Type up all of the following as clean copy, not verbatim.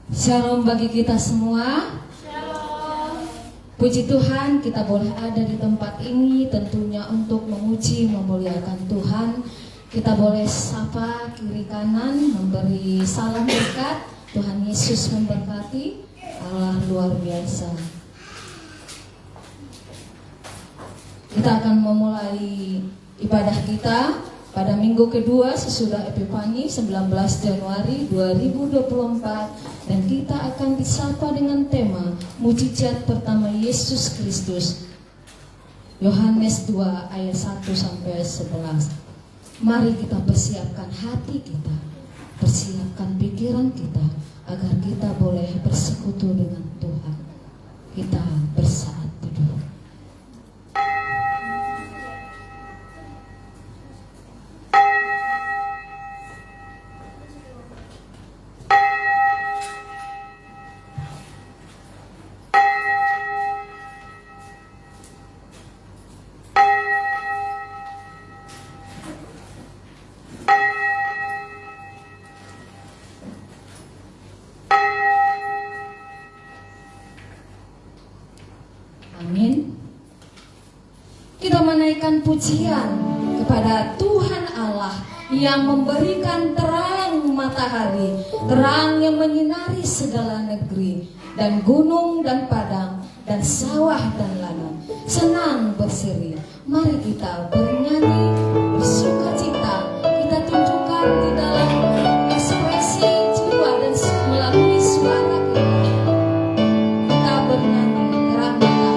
Shalom bagi kita semua. Shalom. Puji Tuhan, kita boleh ada di tempat ini tentunya untuk memuji, memuliakan Tuhan. Kita boleh sapa kiri kanan, memberi salam berkat. Tuhan Yesus memberkati. Allah luar biasa. Kita akan memulai ibadah kita pada minggu kedua sesudah Epifani 19 Januari 2024, dan kita akan disapa dengan tema mujizat pertama Yesus Kristus, Yohanes 2 ayat 1 sampai 11. Mari kita persiapkan hati kita, persiapkan pikiran kita agar kita boleh bersekutu dengan Tuhan. Kita bersaat teduh. Amin. Kita menaikkan pujian kepada Tuhan Allah yang memberikan terang matahari, terang yang menyinari segala negeri, dan gunung dan padang, dan sawah dan ladang. Senang berseri, mari kita bernyanyi, bersuka cita, kita tunjukkan di dalam ekspresi jiwa dan melalui suara kita. Kita bernyanyi terang matahari.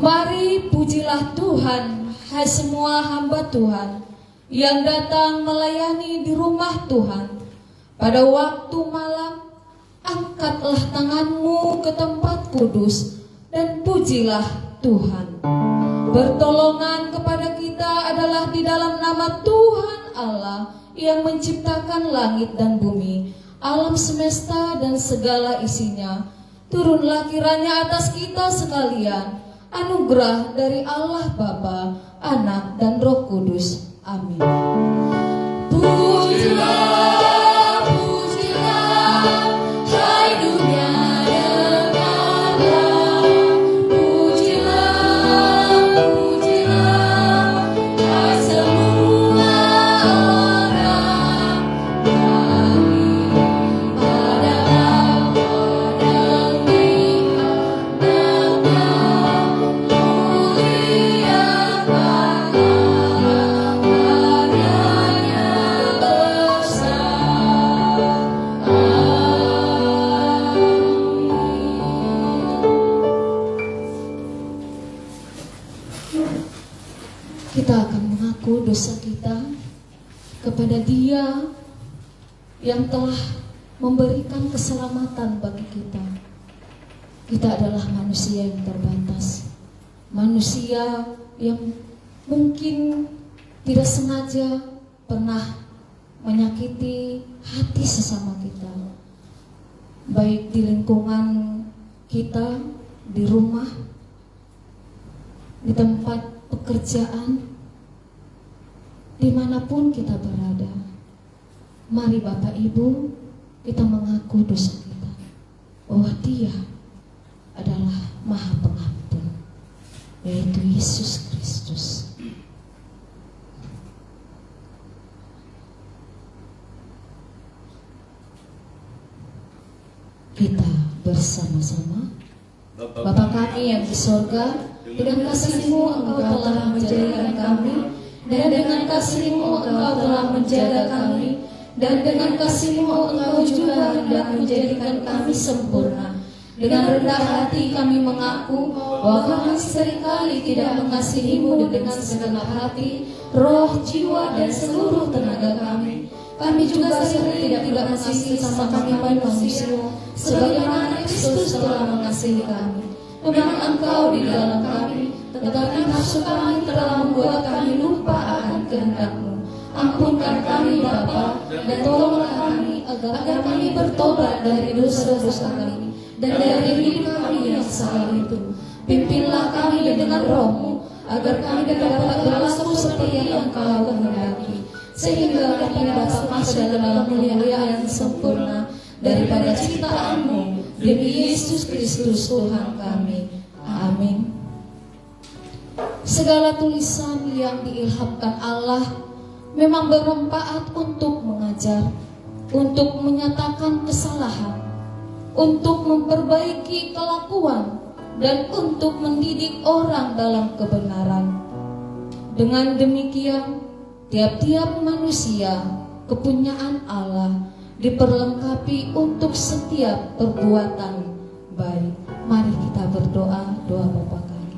Mari pujilah Tuhan, hai semua hamba Tuhan yang datang melayani di rumah Tuhan. Pada waktu malam, angkatlah tanganmu ke tempat kudus dan pujilah Tuhan. Pertolongan kepada kita adalah di dalam nama Tuhan Allah yang menciptakan langit dan bumi, alam semesta dan segala isinya. Turunlah kiranya atas kita sekalian anugerah dari Allah Bapa, Anak, dan Roh Kudus. Amin. Pujilah, pujilah, hai dunia dengarlah. Pujilah, pujilah, hai semua orang. Mari pada Allah dan kita akan mengaku dosa kita kepada Dia yang telah memberikan keselamatan bagi kita. Kita adalah manusia yang terbatas, manusia yang mungkin tidak sengaja pernah menyakiti hati sesama kita, baik di lingkungan kita, di rumah, di tempat pekerjaan, dimanapun kita berada. Mari Bapak Ibu, kita mengaku dosa kita, bahwa Dia adalah Maha Pengampun, yaitu Yesus Kristus. Kita bersama-sama. Bapa kami yang di sorga, dengan kasih-Mu Engkau telah menjadikan kami, dan dengan kasih-Mu Engkau telah menjaga kami, dan dengan kasih-Mu Engkau juga hendak menjadikan kami sempurna. Dengan rendah hati kami mengaku bahwa kami seringkali tidak mengasihi-Mu dengan segenap hati, roh, jiwa, dan seluruh tenaga kami. Kami juga sering tidak mengasihi sama kami manusia, sebagaimana Kristus telah mengasihi kami. Memang Engkau di dalam kami, tetapi nafsu kami telah membuat kami lupa akan kehendak-Mu. Ampunkan kami Bapa, dan tolonglah kami agar kami bertobat dari dosa-dosa kami dan dari hidup kami yang salah itu. Pimpinlah kami dengan Roh-Mu, agar kami dapat berlaku seperti yang Engkau kehendaki, sehingga kami dapat masuk dalam kemuliaan yang sempurna daripada ciptaan-Mu, demi Yesus Kristus Tuhan kami. Amin. Segala tulisan yang diilhamkan Allah memang bermanfaat untuk mengajar, untuk menyatakan kesalahan, untuk memperbaiki kelakuan, dan untuk mendidik orang dalam kebenaran. Dengan demikian, tiap-tiap manusia kepunyaan Allah diperlengkapi untuk setiap perbuatan baik. Mari kita berdoa, doa Bapa kami.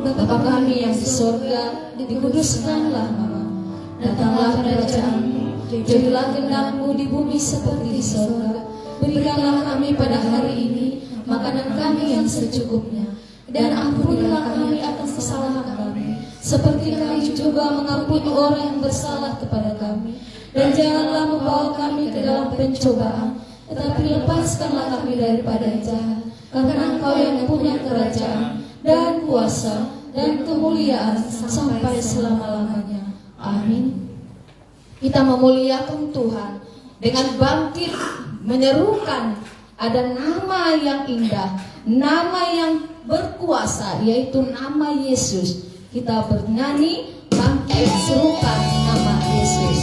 Bapa kami yang di sorga, dikuduskanlah nama-Mu. Datanglah kerajaan-Mu, jadilah kehendak-Mu di bumi seperti di sorga. Berikanlah kami pada hari ini makanan kami yang secukupnya, dan ampunilah kami atas kesalahan kami, seperti kami juga mengampuni orang yang bersalah kepada kami. Dan janganlah membawa kami ke dalam pencobaan, tetapi lepaskanlah kami daripada yang jahat. Karena Engkau yang punya kerajaan dan kuasa dan kemuliaan sampai selama-lamanya. Amin. Kita memuliakan Tuhan dengan bangkit menyerukan ada nama yang indah, nama yang berkuasa, yaitu nama Yesus. Kita bernyanyi bangkit serukan nama Yesus.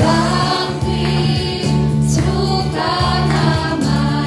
Bangkit, serukan nama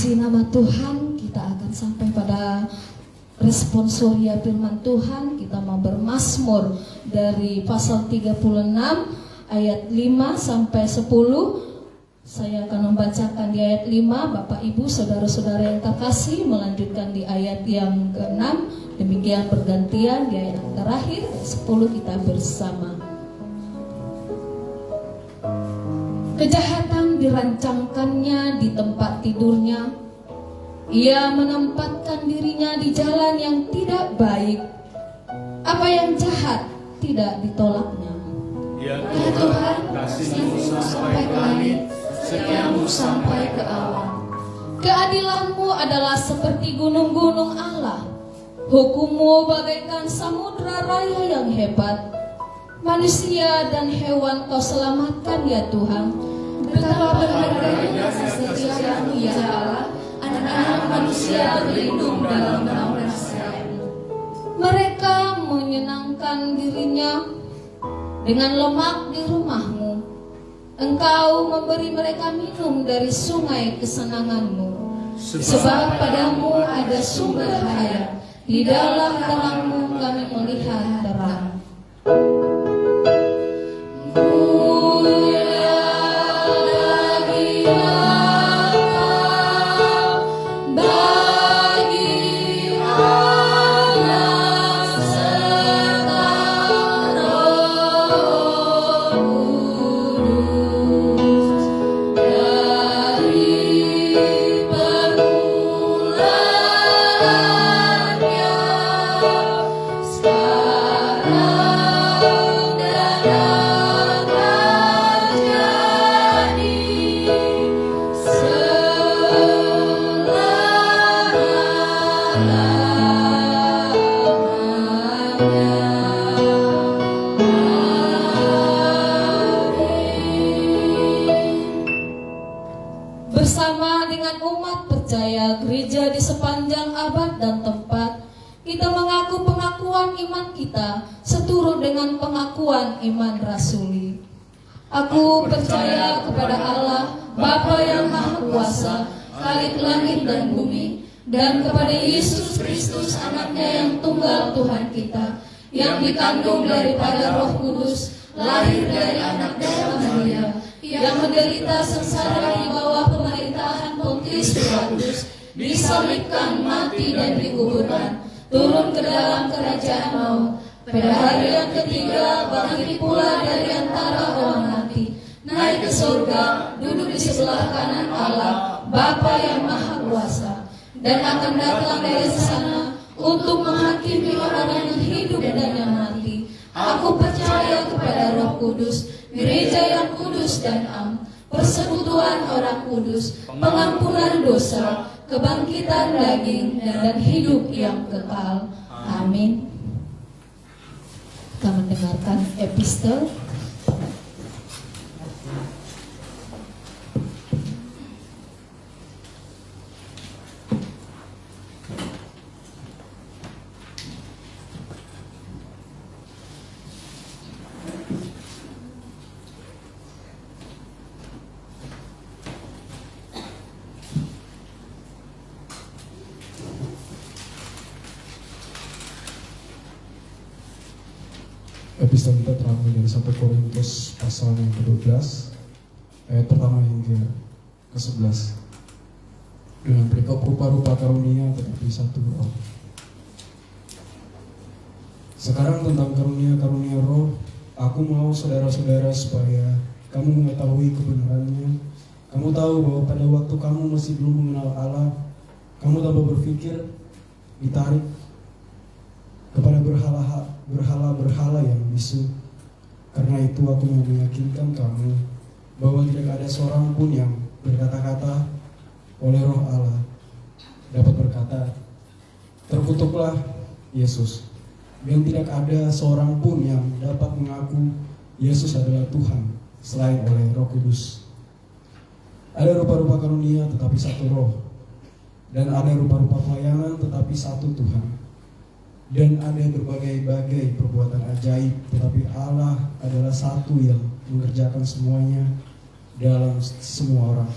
Puji nama Tuhan, kita akan sampai pada responsoria firman Tuhan. Kita mau bermazmur dari pasal 36 ayat 5 sampai 10. Saya akan membacakan di ayat 5, Bapak Ibu, saudara-saudara yang terkasih melanjutkan di ayat yang ke-6. Demikian bergantian di ayat yang terakhir, 10 kita bersama. Kejahatan dirancangkannya di tempat tidurnya. Ia menempatkan dirinya di jalan yang tidak baik. Apa yang jahat tidak ditolaknya. Ya Tuhan, kasih-Mu sampai ke langit, setia-Mu sampai ke awan. Keadilan-Mu adalah seperti gunung-gunung Allah. Hukum-Mu bagaikan samudra raya yang hebat. Manusia dan hewan Kau selamatkan ya Tuhan. Betapa berharganya kesetiaan-Mu ya Allah. Anak-anak manusia berlindung dalam naungan sayap-Mu. Mereka menyenangkan dirinya dengan lemak di rumah-Mu. Engkau memberi mereka minum dari sungai kesenangan-Mu. Sebab padamu ada sumber hayat. Di dalam terang-Mu kami melihat terang. Bersama dengan umat percaya gereja di sepanjang abad dan tempat, kita mengaku pengakuan iman kita seturut dengan pengakuan iman rasuli. Aku percaya kepada Allah, Bapa yang Maha Kuasa, Khalik langit dan bumi, dan kepada Yesus Kristus, Anaknya yang tunggal Tuhan kita, yang dikandung daripada Roh Kudus, lahir dari anak darah Maria, yang menderita sengsara di bawah pemerintahan Pontius Pilatus, disalibkan, mati dan dikuburkan, turun ke dalam kerajaan maut, pada hari yang ketiga bangkit pula dari antara orang mati, naik ke surga, duduk di sebelah kanan Allah, Bapa yang Maha Kuasa, dan akan datang dari sana untuk menghakimi orang yang hidup dan yang mati. Aku percaya kepada Roh Kudus, gereja yang kudus dan am, persekutuan orang kudus, pengampunan dosa, kebangkitan daging, dan hidup yang kekal. Amin. Kita mendengarkan epistel. Epistel kita terambil dari 1 Korintus pasal yang ke-12 ayat pertama hingga ke-11. Dengan perikop rupa-rupa karunia tetapi satu roh. Sekarang tentang karunia-karunia roh, aku mau saudara-saudara supaya kamu mengetahui kebenarannya. Kamu tahu bahwa pada waktu kamu masih belum mengenal Allah, kamu tanpa berpikir ditarik kepada berhala-berhala yang bisu. Karena itu aku mau meyakinkan kamu bahwa tidak ada seorang pun yang berkata-kata oleh Roh Allah dapat berkata, terkutuklah Yesus. Dan tidak ada seorang pun yang dapat mengaku Yesus adalah Tuhan selain oleh Roh Kudus. Ada rupa-rupa karunia tetapi satu Roh, dan ada rupa-rupa pelayanan tetapi satu Tuhan. Dan ada berbagai-bagai perbuatan ajaib, tetapi Allah adalah satu yang mengerjakan semuanya dalam semua orang.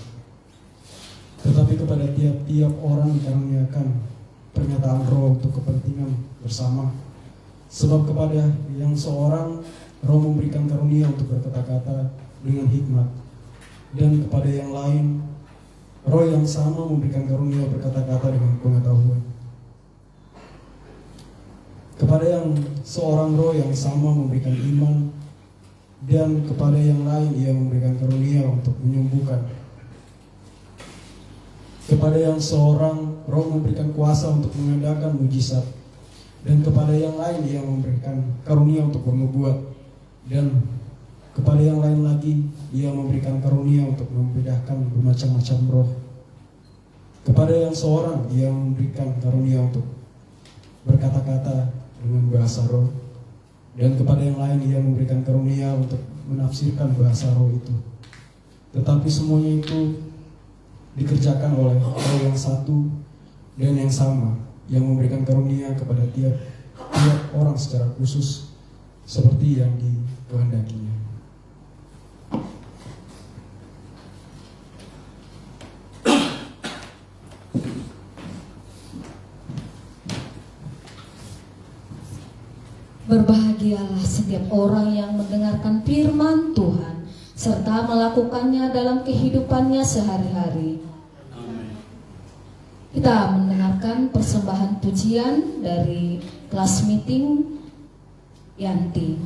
tetapi kepada tiap-tiap orang dikaruniakan pernyataan roh untuk kepentingan bersama. Sebab kepada yang seorang roh memberikan karunia untuk berkata-kata dengan hikmat, dan kepada yang lain roh yang sama memberikan karunia berkata-kata dengan pengetahuan. Kepada yang seorang roh yang sama memberikan iman, dan kepada yang lain ia memberikan karunia untuk menyembuhkan. Kepada yang seorang roh memberikan kuasa untuk mengadakan mujizat, dan kepada yang lain ia memberikan karunia untuk bernubuat, dan kepada yang lain lagi ia memberikan karunia untuk membedakan bermacam-macam roh. Kepada yang seorang ia memberikan karunia untuk berkata-kata dengan bahasa roh, dan kepada yang lain ia memberikan karunia untuk menafsirkan bahasa roh itu. Tetapi semuanya itu dikerjakan oleh roh yang satu dan yang sama, yang memberikan karunia kepada tiap orang secara khusus seperti yang dikehendakinya. Berbahagialah setiap orang yang mendengarkan firman Tuhan serta melakukannya dalam kehidupannya sehari-hari. Kita mendengarkan persembahan pujian dari kelas meeting Yanti.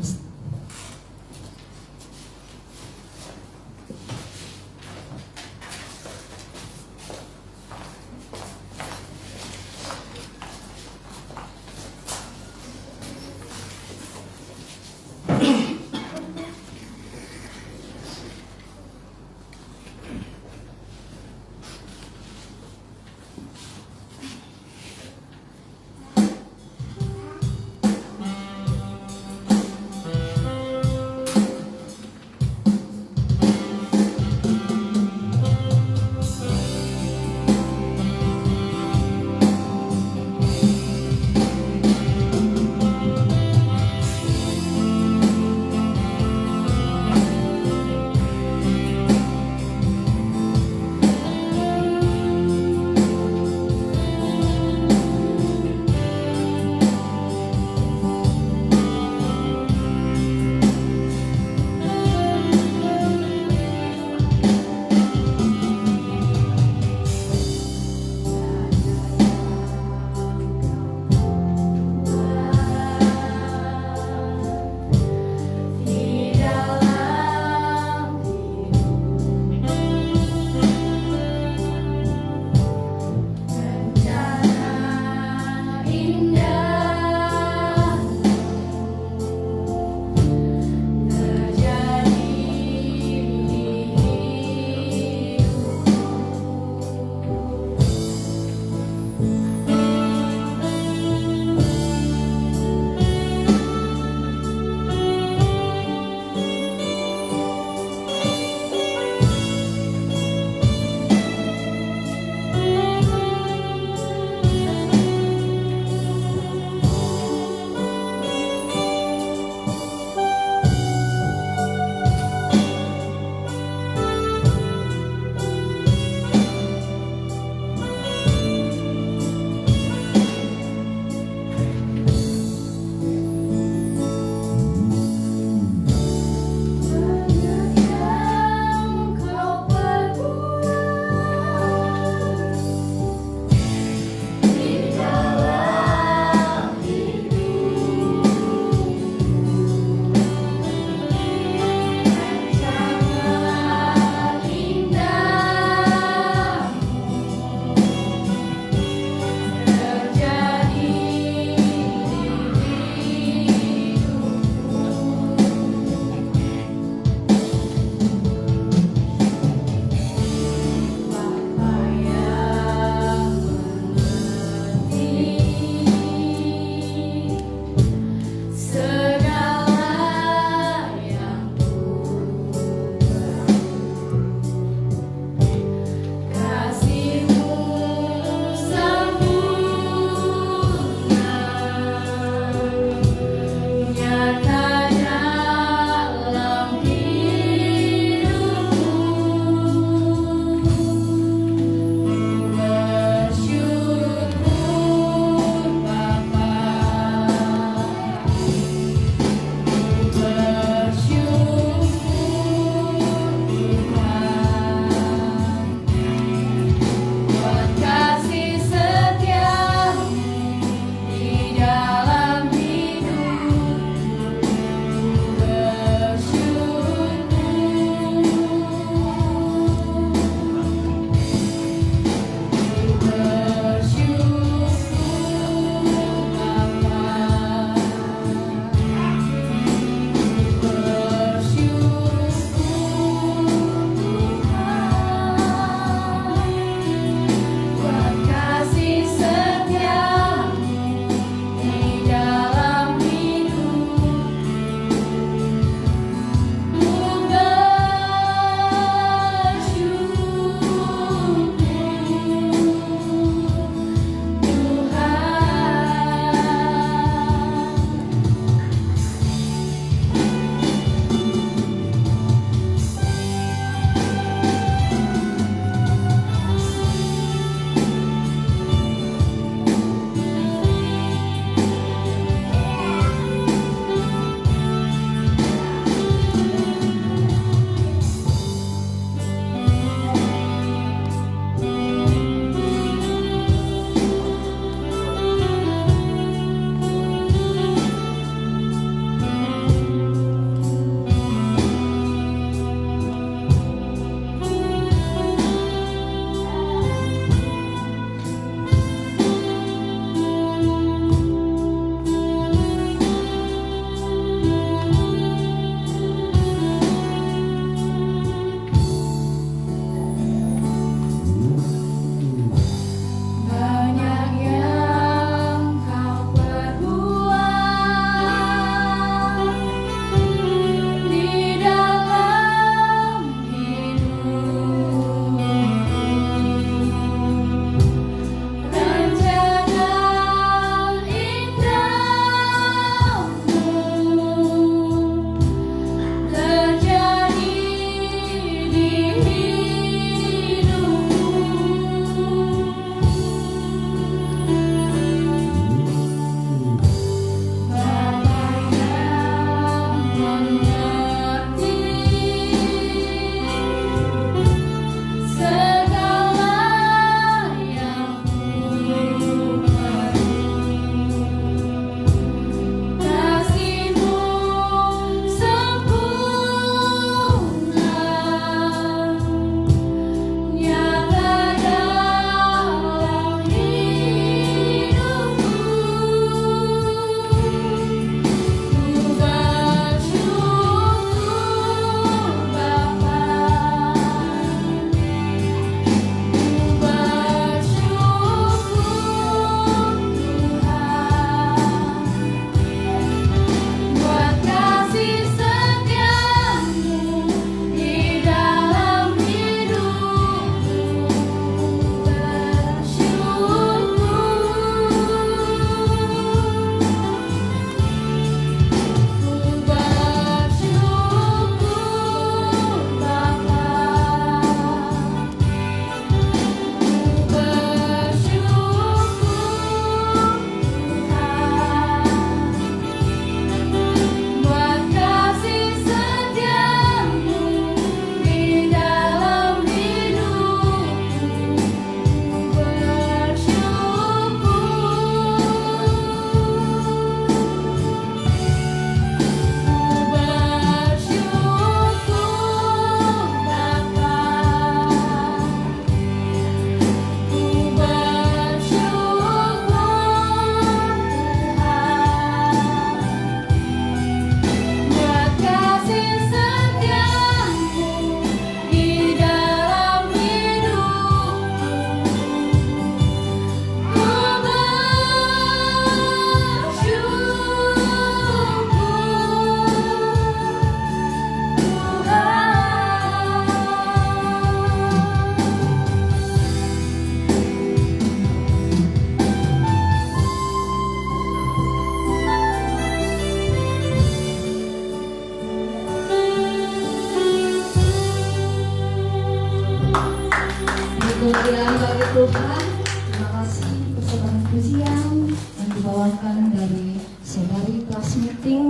dibawakan dari saudari kelas meeting,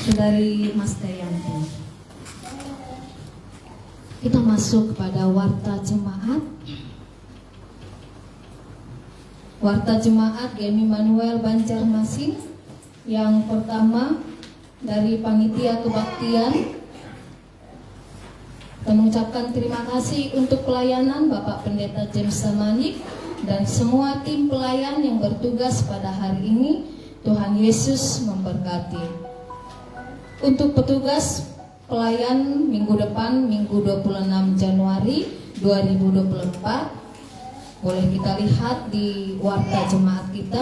saudari Mas Dayanti. Kita masuk kepada warta jemaat. Warta jemaat GMI Manuel Banjarmasin. Yang pertama dari Panitia Kebaktian, kami mengucapkan terima kasih untuk pelayanan Bapak Pendeta James Samanik dan semua tim pelayan yang bertugas pada hari ini. Tuhan Yesus memberkati. Untuk petugas pelayan minggu depan, Minggu 26 Januari 2024, boleh kita lihat di warta jemaat kita.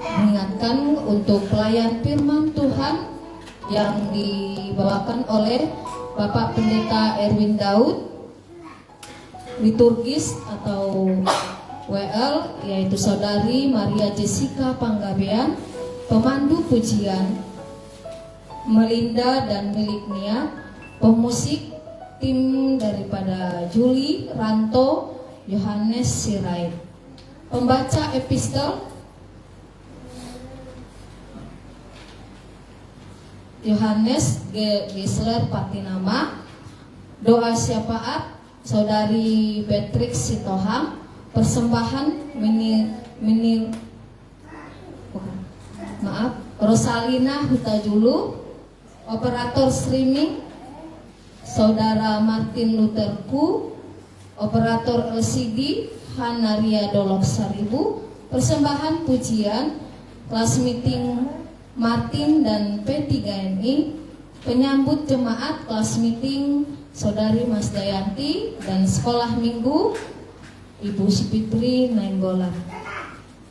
Mengingatkan untuk pelayan firman Tuhan yang dibawakan oleh Bapak Pendeta Erwin Daud, liturgis atau WL, yaitu Saudari Maria Jessica Panggabean, pemandu pujian Melinda dan Milik Nia, pemusik tim daripada Juli, Ranto, Yohanes Sirait, pembaca epistel Yohanes Gisler Patinama, doa syafaat Saudari Beatrix Sitohang, persembahan Rosalina Hutajulu, operator streaming Saudara Martin Lutherku, operator LCD Hanaria Dolok Saribu, persembahan pujian kelas meeting Martin dan P3NI, penyambut jemaat kelas meeting Saudari Mas Dayanti, dan sekolah minggu Ibu Supitri Nainggolan.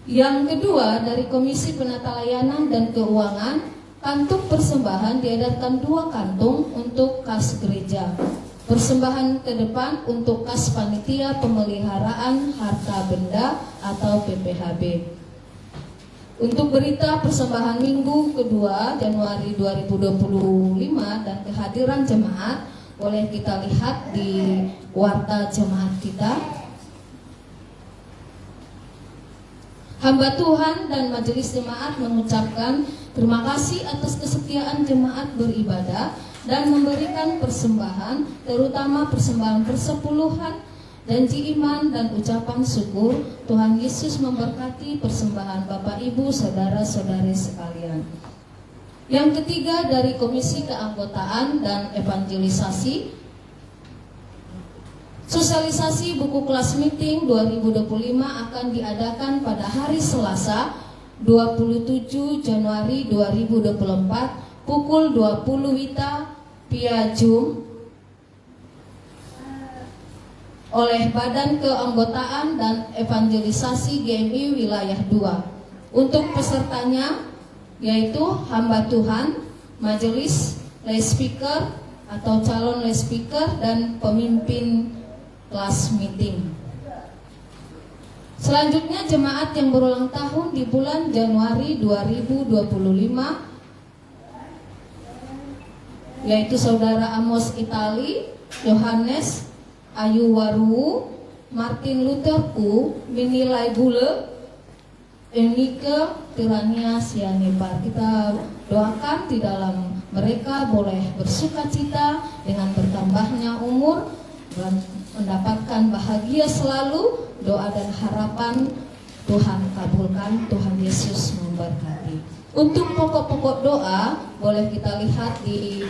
Yang kedua dari Komisi Penata Layanan dan Keuangan, kantung persembahan diedarkan 2 kantung untuk kas gereja. Persembahan ke depan untuk kas panitia pemeliharaan harta benda atau PPHB. Untuk berita persembahan minggu kedua Januari 2025 dan kehadiran jemaat, boleh kita lihat di warta jemaat kita. Hamba Tuhan dan majelis jemaat mengucapkan terima kasih atas kesetiaan jemaat beribadah dan memberikan persembahan, terutama persembahan persepuluhan, janji iman dan ucapan syukur. Tuhan Yesus memberkati persembahan Bapak Ibu saudara-saudari sekalian. Yang ketiga dari Komisi Keanggotaan dan Evangelisasi, sosialisasi buku kelas meeting 2025 akan diadakan pada hari Selasa 27 Januari 2024 pukul 20 WITA via Zoom oleh Badan Keanggotaan dan Evangelisasi GMI Wilayah 2. Untuk pesertanya yaitu hamba Tuhan, majelis, lay speaker atau calon lay speaker, dan pemimpin kelas meeting. Selanjutnya jemaat yang berulang tahun di bulan Januari 2025 yaitu Saudara Amos Itali, Yohanes Ayu Waru, Martin Lutherku, Minilai Gule, Enike Tirania Sianipar. Kita doakan di dalam mereka boleh bersuka cita dengan bertambahnya umur dan mendapatkan bahagia selalu. Doa dan harapan Tuhan kabulkan. Tuhan Yesus memberkati. Untuk pokok-pokok doa boleh kita lihat di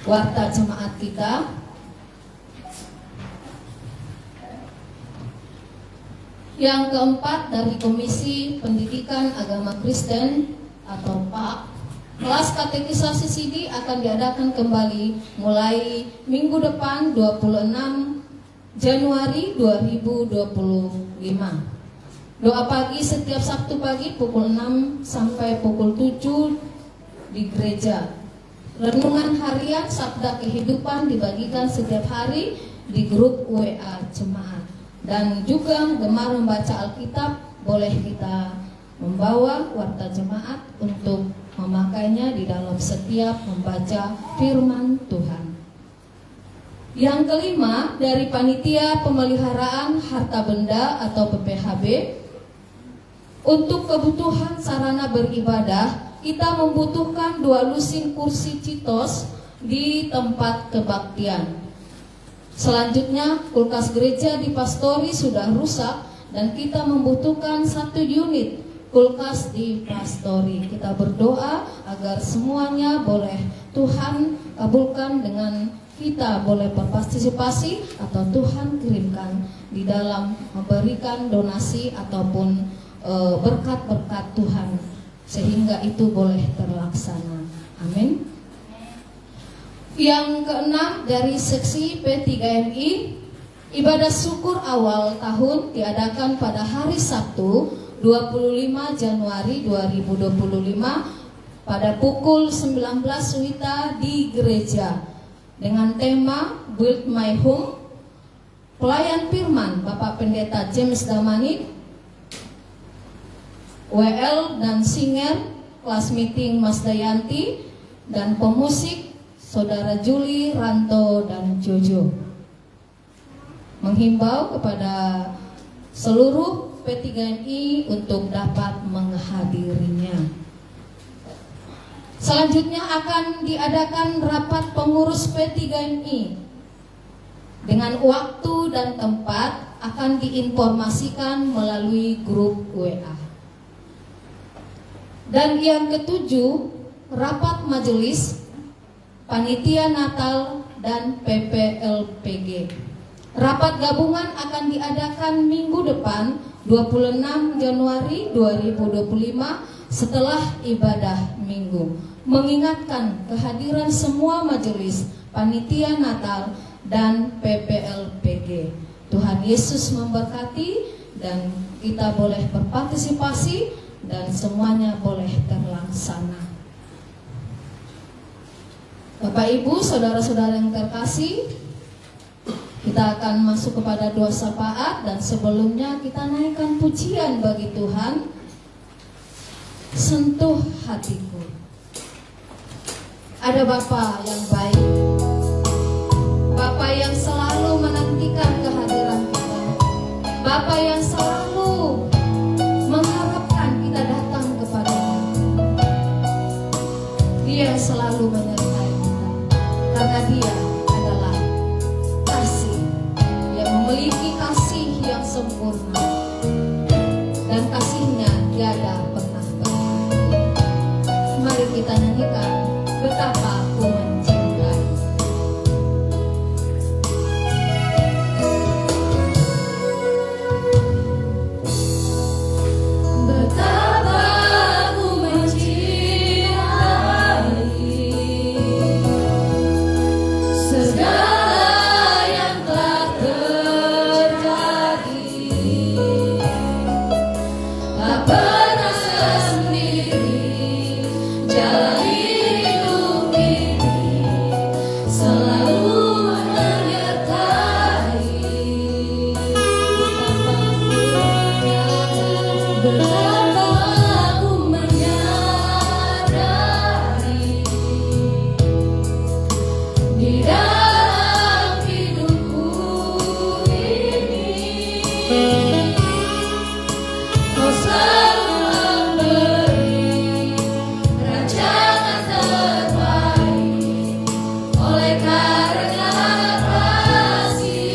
warta jemaat kita. Yang keempat dari Komisi Pendidikan Agama Kristen atau PAK, kelas katekisasi CD akan diadakan kembali mulai minggu depan 26 Januari 2025. Doa pagi setiap Sabtu pagi pukul 6 sampai pukul 7 di gereja. Renungan harian Sabda Kehidupan dibagikan setiap hari di grup WA jemaat. Dan juga gemar membaca Alkitab, boleh kita membawa warta jemaat untuk memakainya di dalam setiap membaca firman Tuhan. Yang kelima, dari Panitia Pemeliharaan Harta Benda atau PPHB, untuk kebutuhan sarana beribadah, kita membutuhkan 2 lusin kursi citos di tempat kebaktian. Selanjutnya, kulkas gereja di pastori sudah rusak dan kita membutuhkan 1 unit kulkas di pastori. Kita berdoa agar semuanya boleh Tuhan kabulkan dengan kita boleh berpartisipasi atau Tuhan kirimkan di dalam memberikan donasi ataupun berkat-berkat Tuhan sehingga itu boleh terlaksana. Amin. Yang keenam, dari seksi P3MI, ibadah syukur awal tahun diadakan pada hari Sabtu 25 Januari 2025 pada pukul 19 WITA di gereja dengan tema Build My Home. Pelayan firman Bapak Pendeta James Damani, WL dan singer kelas meeting Mas Dayanti, dan pemusik Saudara Juli, Ranto, dan Jojo. Menghimbau kepada seluruh P3MI untuk dapat menghadirinya. Selanjutnya akan diadakan rapat pengurus P3MI dengan waktu dan tempat akan diinformasikan melalui grup WA. Dan yang ketujuh, rapat majelis Panitia Natal dan PPLPG. Rapat gabungan akan diadakan minggu depan 26 Januari 2025 setelah ibadah minggu, mengingatkan kehadiran semua majelis Panitia Natal dan PPLPG. Tuhan Yesus memberkati dan kita boleh berpartisipasi dan semuanya boleh terlaksana. Bapak Ibu, saudara-saudara yang terkasih, kita akan masuk kepada doa syafaat dan sebelumnya kita naikkan pujian bagi Tuhan. Sentuh hatiku. Ada Bapa yang baik, Bapa yang selalu menantikan kehadiran kita, Bapa yang selalu mengharapkan kita datang kepadanya. Dia selalu menyertai kita karena Dia adalah kasih yang memiliki kasih yang sempurna dan kasih-Nya tiada pernah berhenti. Mari kita nyanyikan betapa aku mencintai. Betapa aku mencintai segala yang telah terjadi. Tak pernah sendiri jalani hidup ini, selalu menyertai. Betapa aku menyadari di dalam hidupku ini, Kau selalu memberi rancangan terbaik oleh karena kasih.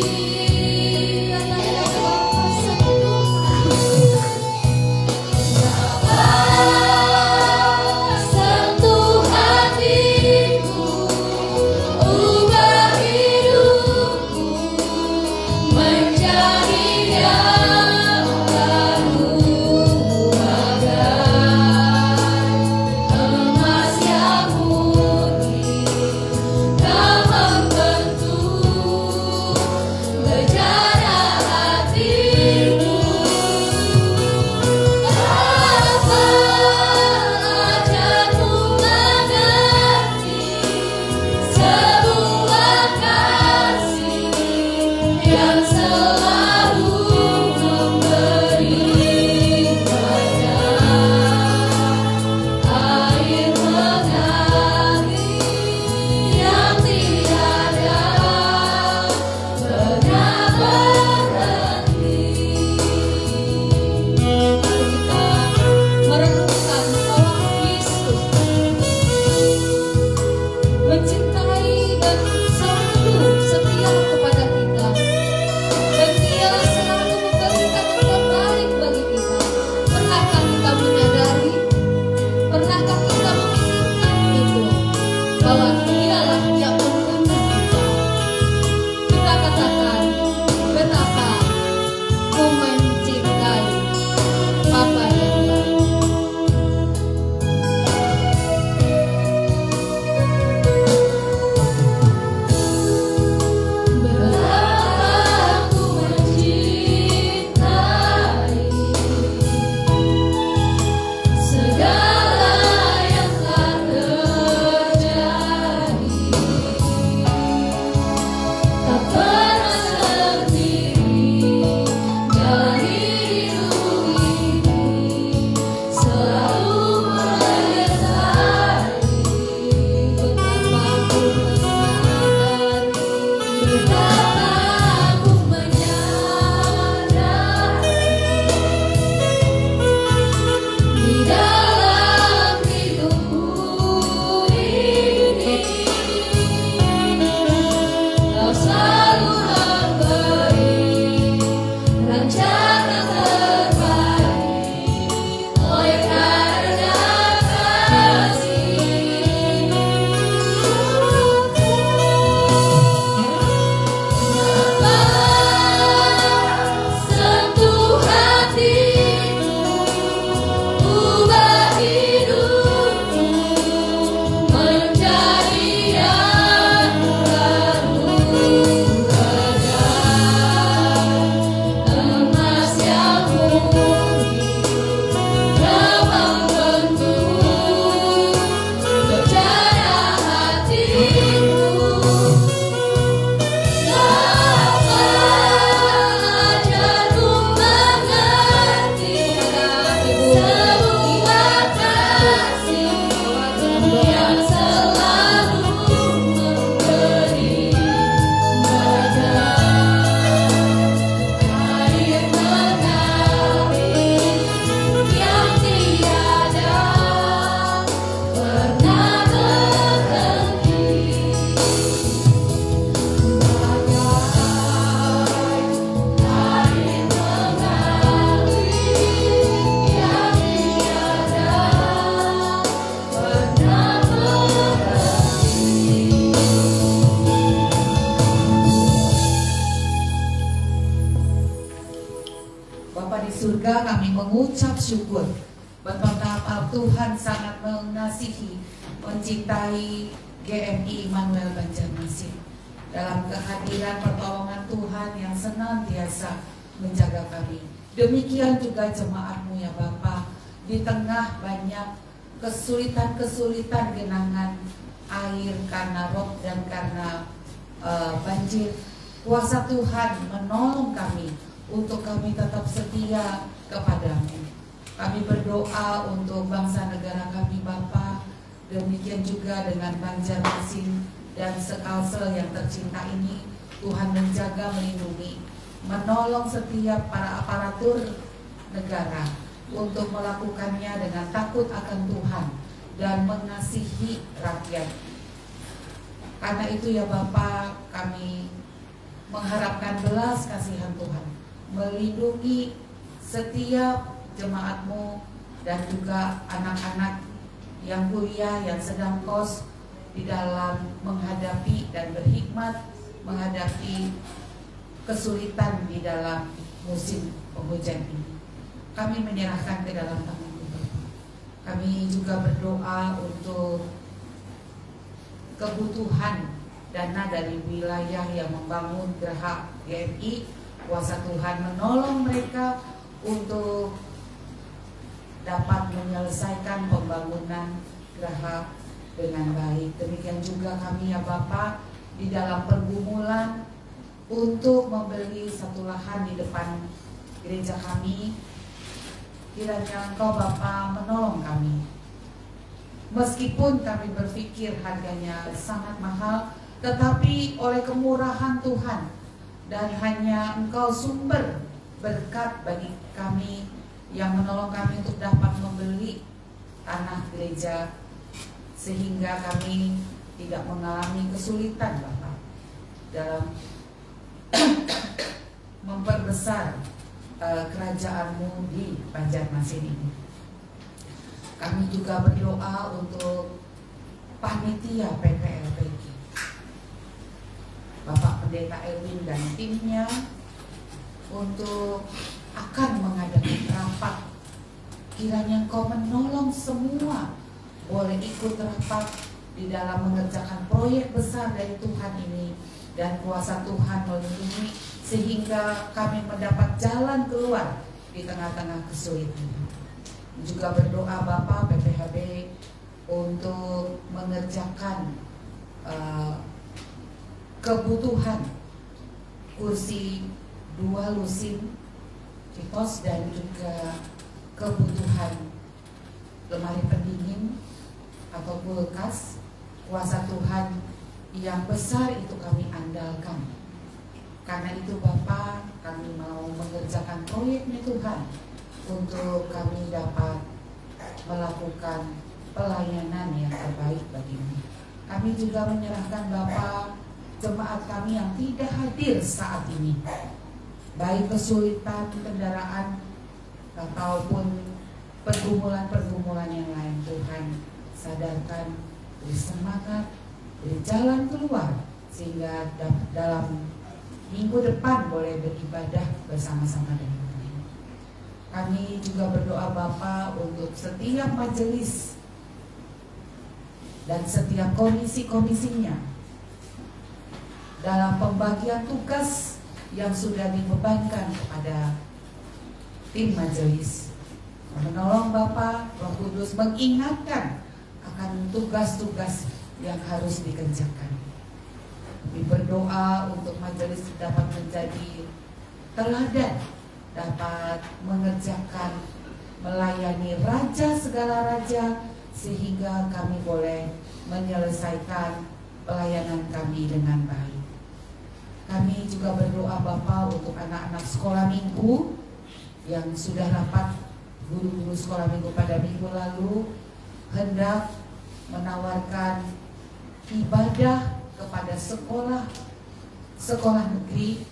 Bapa di surga, kami mengucap syukur betapa Tuhan sangat mengasihi, mencintai GMI Immanuel Banjarmasin. Dalam kehadiran pertolongan Tuhan yang senantiasa menjaga kami. Demikian juga jemaat-Mu ya Bapa, di tengah banyak kesulitan-kesulitan genangan air karena rob dan karena banjir, kuasa Tuhan menolong kami untuk kami tetap setia kepadamu. Kami berdoa untuk bangsa negara kami Bapa, demikian juga dengan Banjarmasin dan Sekalsel yang tercinta ini. Tuhan menjaga, melindungi, menolong setiap para aparatur negara untuk melakukannya dengan takut akan Tuhan dan mengasihi rakyat. Karena itu ya Bapa, kami mengharapkan belas kasihan Tuhan, melindungi setiap jemaat-Mu dan juga anak-anak yang kuliah, yang sedang kos di dalam menghadapi dan berhikmat menghadapi kesulitan di dalam musim penghujan ini. Kami menyerahkan ke dalam tangan-Mu Bapa. Kami juga berdoa untuk kebutuhan dana dari wilayah yang membangun Geraha GMI. Kuasa Tuhan menolong mereka untuk dapat menyelesaikan pembangunan Geraha dengan baik. Demikian juga kami ya Bapa, di dalam pergumulan untuk membeli satu lahan di depan gereja kami. Kiranya Engkau Bapa menolong kami. Meskipun kami berpikir harganya sangat mahal, tetapi oleh kemurahan Tuhan dan hanya Engkau sumber berkat bagi kami yang menolong kami untuk dapat membeli tanah gereja, sehingga kami tidak mengalami kesulitan Bapak dalam memperbesar kerajaan-Mu di Banjarmasin ini. Kami juga berdoa untuk panitia PPLPG, Bapak Pendeta Erwin dan timnya, untuk akan mengadakan rapat. Kiranya Engkau menolong semua boleh ikut rapat di dalam mengerjakan proyek besar dari Tuhan ini, dan kuasa Tuhan melindungi sehingga kami mendapat jalan keluar di tengah-tengah kesulitan. Juga berdoa Bapak PPHB untuk mengerjakan kebutuhan kursi 2 lusin kitos dan juga kebutuhan lemari pendingin atau kulkas. Kuasa Tuhan yang besar itu kami andalkan. Karena itu Bapak, kami mau mengerjakan proyeknya Tuhan untuk kami dapat melakukan pelayanan yang terbaik bagimu. Kami juga menyerahkan Bapak jemaat kami yang tidak hadir saat ini, baik kesulitan kendaraan ataupun pergumulan-pergumulan yang lain. Tuhan sadarkan, beri semangat, beri jalan keluar, sehingga dalam minggu depan boleh beribadah bersama-sama dengan kami. Kami juga berdoa Bapa untuk setiap majelis dan setiap komisi-komisinya dalam pembagian tugas yang sudah dibebankan kepada tim majelis. Menolong Bapa, Roh Kudus mengingatkan akan tugas-tugas yang harus dikerjakan. Kami berdoa untuk majelis dapat menjadi teladan, dapat mengerjakan, melayani Raja segala raja, sehingga kami boleh menyelesaikan pelayanan kami dengan baik. Kami juga berdoa Bapa untuk anak-anak sekolah minggu yang sudah rapat guru-guru sekolah minggu pada minggu lalu, hendak menawarkan ibadah kepada sekolah negeri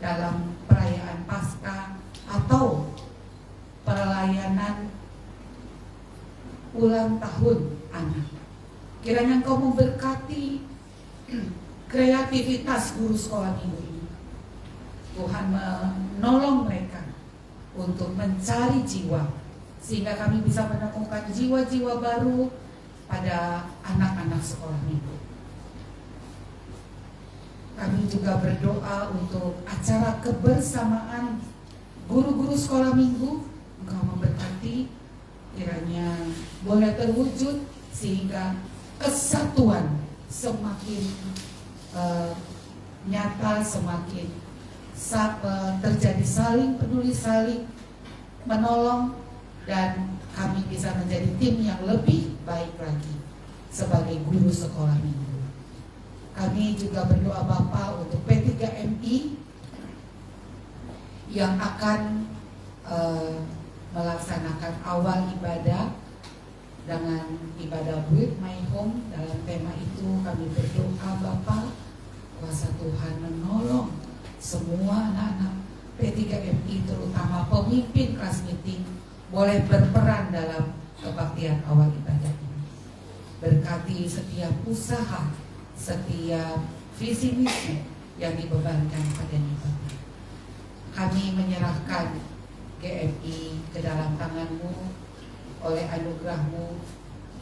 dalam perayaan Paskah atau pelayanan ulang tahun anak. Kiranya Engkau memberkati kreativitas guru sekolah minggu ini. Tuhan menolong mereka untuk mencari jiwa, sehingga kami bisa menemukan jiwa-jiwa baru pada anak-anak sekolah minggu. Kami juga berdoa untuk acara kebersamaan guru-guru sekolah minggu. Engkau memberkati, kiranya boleh terwujud sehingga kesatuan semakin nyata, semakin terjadi saling peduli, saling menolong, dan kami bisa menjadi tim yang lebih baik lagi sebagai guru sekolah minggu. Kami juga berdoa Bapak untuk P3MI yang akan melaksanakan awal ibadah dengan ibadah Build My Home. Dalam tema itu kami berdoa Bapak, kuasa Tuhan menolong semua anak-anak P3MI, terutama pemimpin kelas meeting, boleh berperan dalam kebaktian awal ibadah ini. Berkati setiap usaha, setiap visi misi yang dibebankan padanya Bapak. Kami menyerahkan GMI ke dalam tangan-Mu. Oleh anugerah-Mu,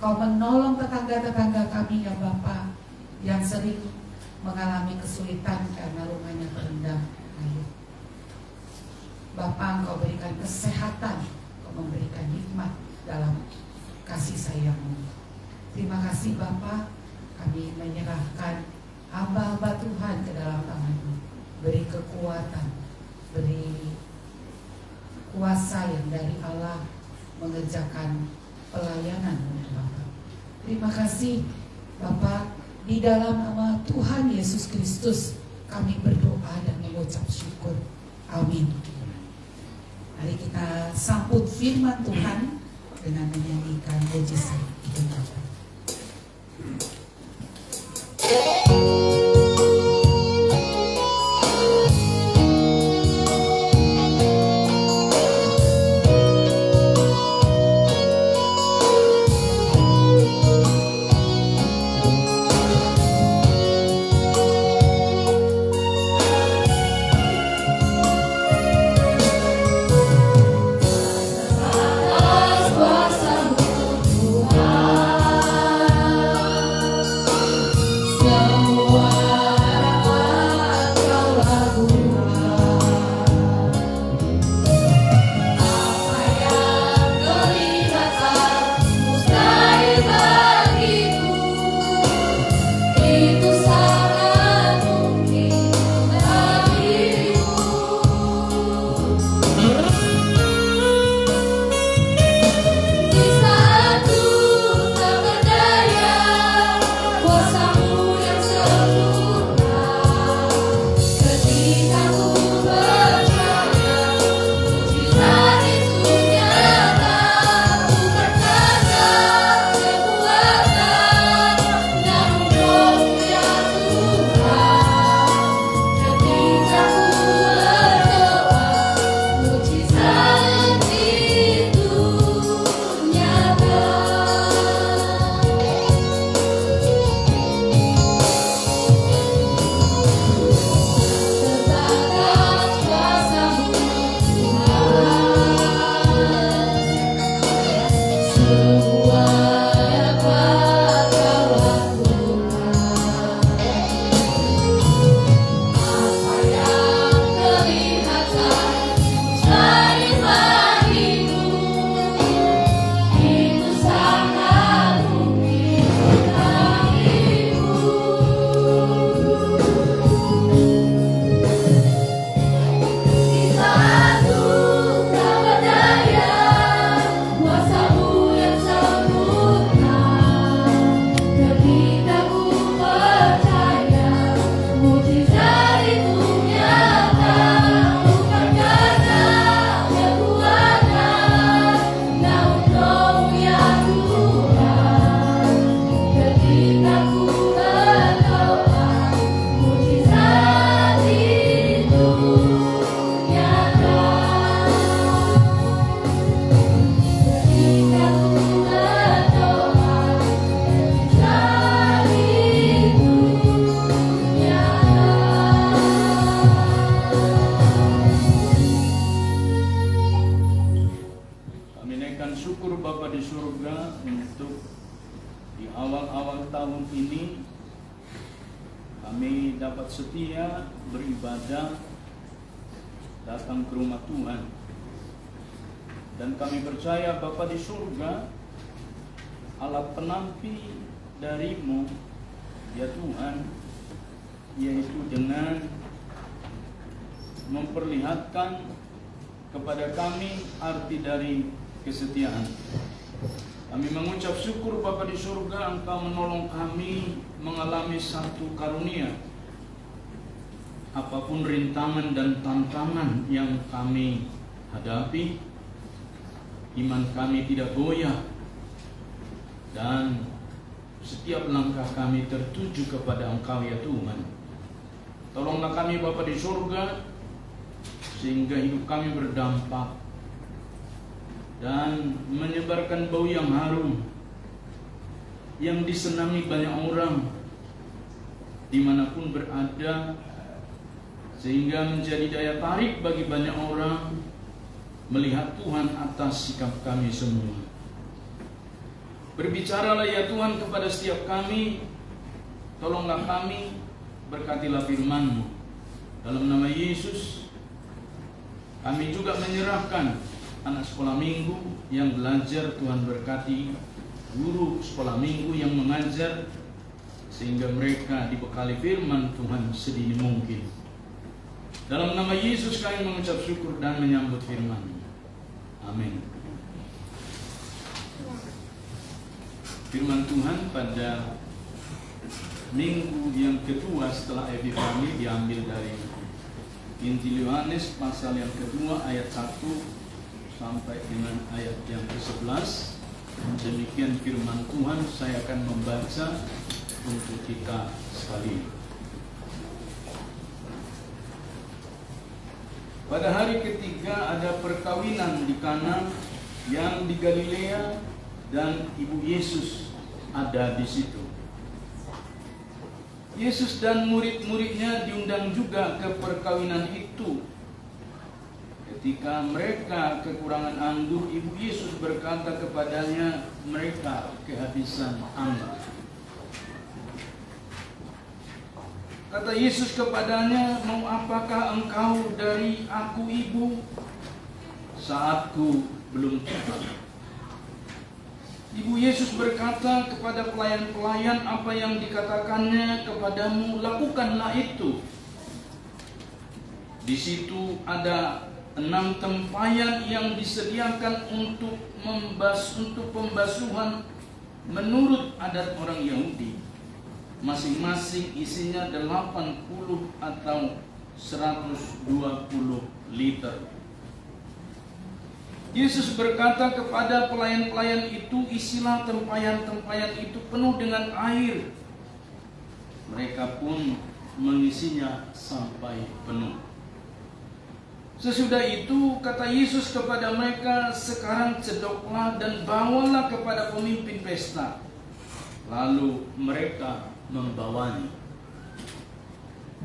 Kau menolong tetangga-tetangga kami ya Bapak, yang sering mengalami kesulitan karena rumahnya terendam air. Bapak, Engkau berikan kesehatan, Kau memberikan hikmat dalam kasih sayang-Mu. Terima kasih Bapak, kami menyerahkan hamba-hamba Tuhan ke dalam tangan-Mu. Beri kekuatan, beri kuasa yang dari Allah mengerjakan pelayanan untuk Bapak. Terima kasih Bapak, di dalam nama Tuhan Yesus Kristus kami berdoa dan mengucap syukur. Amin. Mari kita sambut firman Tuhan dengan menyanyikan mujizat hidup Bapak. Atas kuasa Tuhan surga untuk di awal-awal tahun ini kami dapat setia beribadah, datang ke rumah Tuhan. Dan kami percaya Bapa di surga, Allah penampi darimu, ya Tuhan, yaitu dengan memperlihatkan kepada kami arti dari kesetiaan. Kami mengucap syukur Bapa di surga, Engkau menolong kami mengalami satu karunia. Apapun rintangan dan tantangan yang kami hadapi, iman kami tidak goyah, dan setiap langkah kami tertuju kepada Engkau ya Tuhan. Tolonglah kami Bapa di surga, sehingga hidup kami berdampak dan menyebarkan bau yang harum yang disenangi banyak orang dimanapun berada, sehingga menjadi daya tarik bagi banyak orang melihat Tuhan atas sikap kami semua. Berbicaralah ya Tuhan kepada setiap kami, tolonglah kami, berkatilah firman-Mu. Dalam nama Yesus kami juga menyerahkan anak sekolah minggu yang belajar, Tuhan berkati guru sekolah minggu yang mengajar, sehingga mereka dibekali firman Tuhan sedini mungkin. Dalam nama Yesus kami mengucap syukur dan menyambut firman. Amin. Firman Tuhan pada minggu yang kedua setelah Epifani diambil dari Injil Yohanes pasal yang kedua ayat 1 sampai dengan ayat yang ke-11. Demikian firman Tuhan, saya akan membaca untuk kita sekalian. Pada hari ketiga ada perkawinan di Kana yang di Galilea, dan ibu Yesus ada di situ. Yesus dan murid-muridnya diundang juga ke perkawinan itu. Ketika mereka kekurangan anggur, ibu Yesus berkata kepadanya, mereka kehabisan anggur. Kata Yesus kepadanya, mau apakah engkau dari aku ibu? Saatku belum tiba. Ibu Yesus berkata kepada pelayan-pelayan, apa yang dikatakannya kepadamu, lakukanlah itu. Di situ ada 6 tempayan yang disediakan untuk pembasuhan menurut adat orang Yahudi. Masing-masing isinya 80 atau 120 liter. Yesus berkata kepada pelayan-pelayan itu, isilah tempayan-tempayan itu penuh dengan air. Mereka pun mengisinya sampai penuh. Sesudah itu kata Yesus kepada mereka, sekarang cedoklah dan bawalah kepada pemimpin pesta. Lalu mereka membawanya.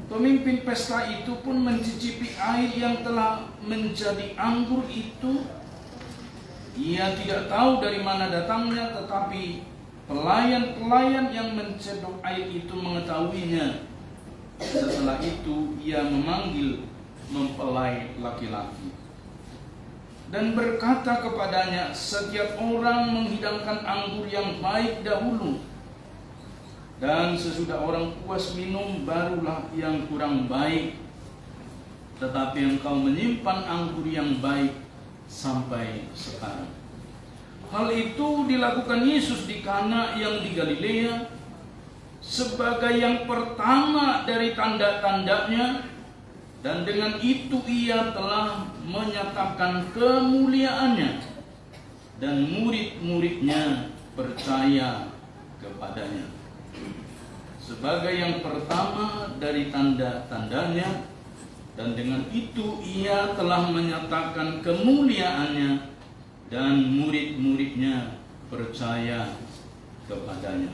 Pemimpin pesta itu pun mencicipi air yang telah menjadi anggur itu. Ia tidak tahu dari mana datangnya, tetapi pelayan-pelayan yang mencedok air itu mengetahuinya. Setelah itu ia memanggil mempelai laki-laki dan berkata kepadanya, setiap orang menghidangkan anggur yang baik dahulu, dan sesudah orang puas minum barulah yang kurang baik. Tetapi engkau menyimpan anggur yang baik sampai sekarang. Hal itu dilakukan Yesus di Kana yang di Galilea sebagai yang pertama dari tanda-tandanya, dan dengan itu ia telah menyatakan kemuliaannya, dan murid-muridnya percaya kepadanya. Sebagai yang pertama dari tanda-tandanya, dan dengan itu ia telah menyatakan kemuliaannya, dan murid-muridnya percaya kepadanya.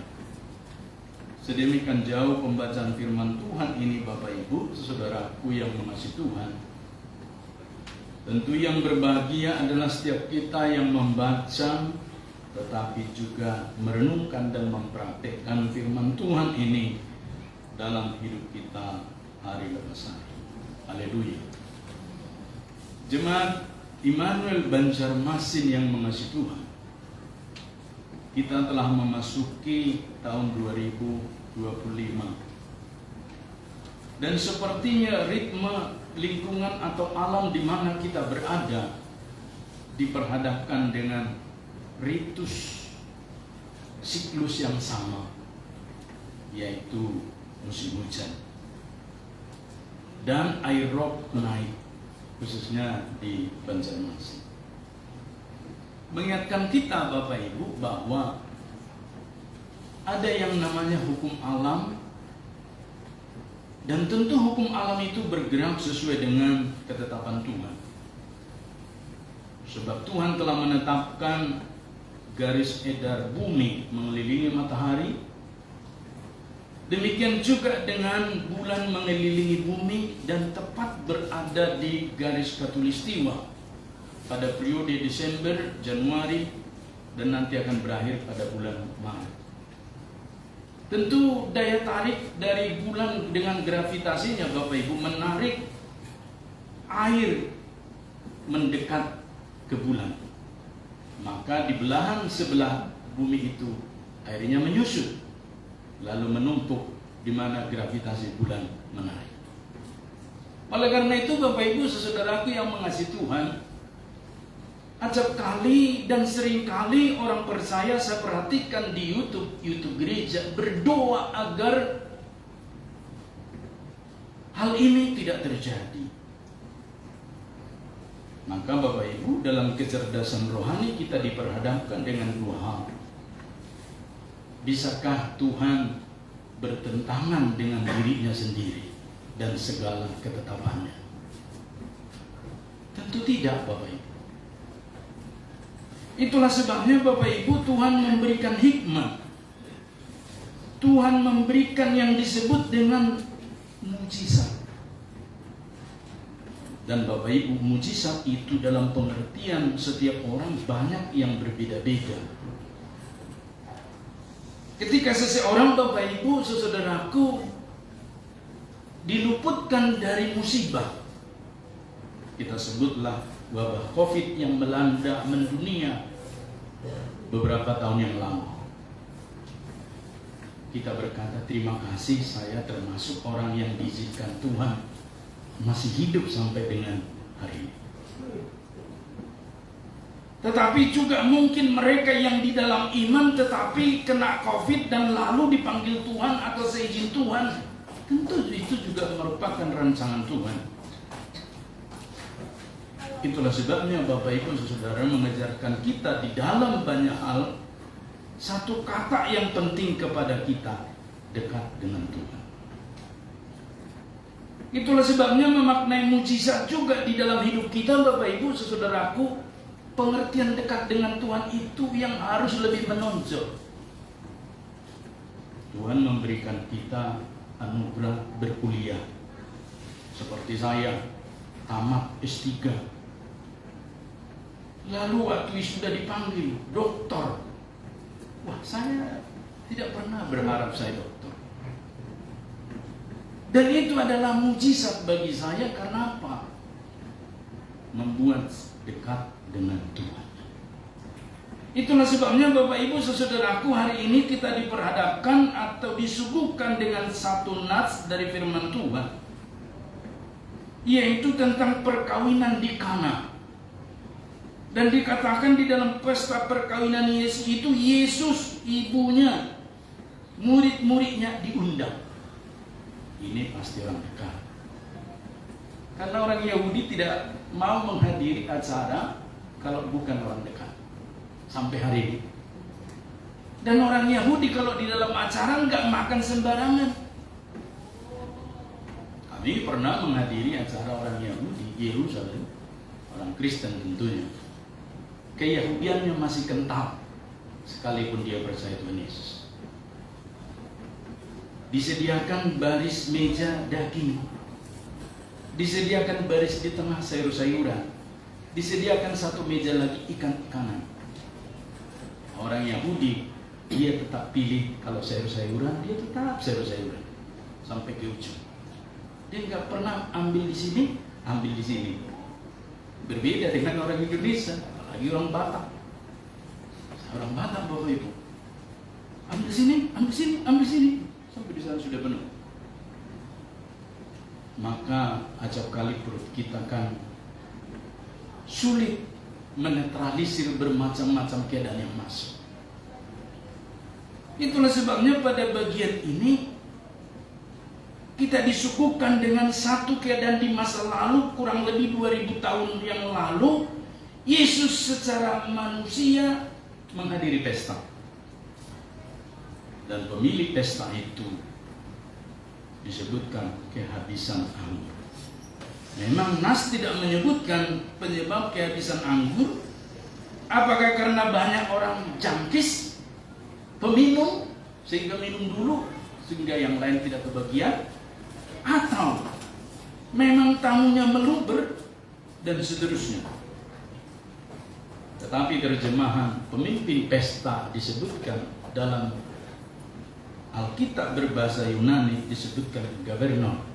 Sedemikian jauh pembacaan firman Tuhan ini, Bapak Ibu, saudaraku yang mengasihi Tuhan. Tentu yang berbahagia adalah setiap kita yang membaca, tetapi juga merenungkan dan mempraktekkan firman Tuhan ini dalam hidup kita hari lepas hari. Haleluya. Jemaat Immanuel Banjarmasin yang mengasihi Tuhan, kita telah memasuki tahun 2025. Dan sepertinya ritme lingkungan atau alam di mana kita berada diperhadapkan dengan ritus siklus yang sama, yaitu musim hujan dan air rob naik, khususnya di Banjarmasin. Mengingatkan kita Bapak Ibu bahwa ada yang namanya hukum alam, dan tentu hukum alam itu bergerak sesuai dengan ketetapan Tuhan. Sebab Tuhan telah menetapkan garis edar bumi mengelilingi matahari. Demikian juga dengan bulan mengelilingi bumi dan tepat berada di garis khatulistiwa pada periode Desember, Januari, dan nanti akan berakhir pada bulan Maret. Tentu daya tarik dari bulan dengan gravitasinya Bapak Ibu menarik air mendekat ke bulan. Maka di belahan sebelah bumi itu airnya menyusut, lalu menumpuk di mana gravitasi bulan menarik. Oleh karena itu Bapak Ibu saudaraku yang mengasihi Tuhan, acap kali dan sering kali orang percaya saya perhatikan di YouTube gereja berdoa agar hal ini tidak terjadi. Maka Bapak Ibu dalam kecerdasan rohani kita diperhadapkan dengan dua hal. Bisakah Tuhan bertentangan dengan dirinya sendiri dan segala ketetapannya? Tentu tidak Bapak Ibu. Itulah sebabnya Bapak Ibu Tuhan memberikan hikmat. Tuhan memberikan yang disebut dengan mujizat. Dan Bapak Ibu, mujizat itu dalam pengertian setiap orang banyak yang berbeda-beda. Ketika seseorang Bapak Ibu, saudaraku, diluputkan dari musibah, kita sebutlah wabah COVID yang melanda mendunia beberapa tahun yang lalu. Kita berkata terima kasih, saya termasuk orang yang diizinkan Tuhan masih hidup sampai dengan hari ini. Tetapi juga mungkin mereka yang di dalam iman tetapi kena COVID dan lalu dipanggil Tuhan atau seizin Tuhan, tentu itu juga merupakan rancangan Tuhan. Itulah sebabnya Bapak Ibu Saudara mengajarkan kita di dalam banyak hal, satu kata yang penting kepada kita, dekat dengan Tuhan. Itulah sebabnya memaknai mujizat juga di dalam hidup kita Bapak Ibu Saudaraku, pengertian dekat dengan Tuhan itu yang harus lebih menonjol. Tuhan memberikan kita anugerah berkuliah. Seperti saya tamat S3. Lalu waktu sudah dipanggil doktor, wah saya tidak pernah berharap saya doktor. Dan itu adalah mujizat bagi saya karena apa? Membuat dekat dengan Tuhan. Itulah sebabnya Bapak Ibu saudaraku, hari ini kita diperhadapkan atau disuguhkan dengan satu nats dari firman Tuhan, yaitu tentang perkawinan di Kana. Dan dikatakan di dalam pesta perkawinan Yesus itu, Yesus, ibunya, murid-muridnya diundang. Ini pasti orang dekat. Karena orang Yahudi tidak mau menghadiri acara kalau bukan orang dekat. Sampai hari ini. Dan orang Yahudi kalau di dalam acara nggak makan sembarangan. Kami pernah menghadiri acara orang Yahudi di Yerusalem, orang Kristen tentunya. Keyahudiannya masih kental sekalipun dia percaya Tuhan Yesus. Disediakan baris meja daging, disediakan baris di tengah sayur-sayuran, disediakan satu meja lagi ikan-ikanan. Orang Yahudi, dia tetap pilih kalau sayur-sayuran, dia tetap sayur-sayuran sampai ke ujung. Dia nggak pernah ambil di sini, ambil di sini. Berbeda dengan orang Indonesia, apalagi orang Batak. Orang Batak, Bapak Ibu, ambil sini, ambil sini, ambil sini, sampai di sana sudah penuh. Maka acap kali perut kita kan sulit menetralisir bermacam-macam keadaan yang masuk. Itulah sebabnya pada bagian ini kita disuguhkan dengan satu keadaan di masa lalu, kurang lebih 2000 tahun yang lalu, Yesus secara manusia menghadiri pesta. Dan pemilik pesta itu disebutkan kehabisan anggur. Memang Nas tidak menyebutkan penyebab kehabisan anggur. Apakah karena banyak orang jangkis, peminum, sehingga minum dulu, sehingga yang lain tidak kebagian, atau memang tamunya meluber, dan seterusnya. Tetapi terjemahan pemimpin pesta disebutkan dalam Alkitab berbahasa Yunani disebutkan Gabernon.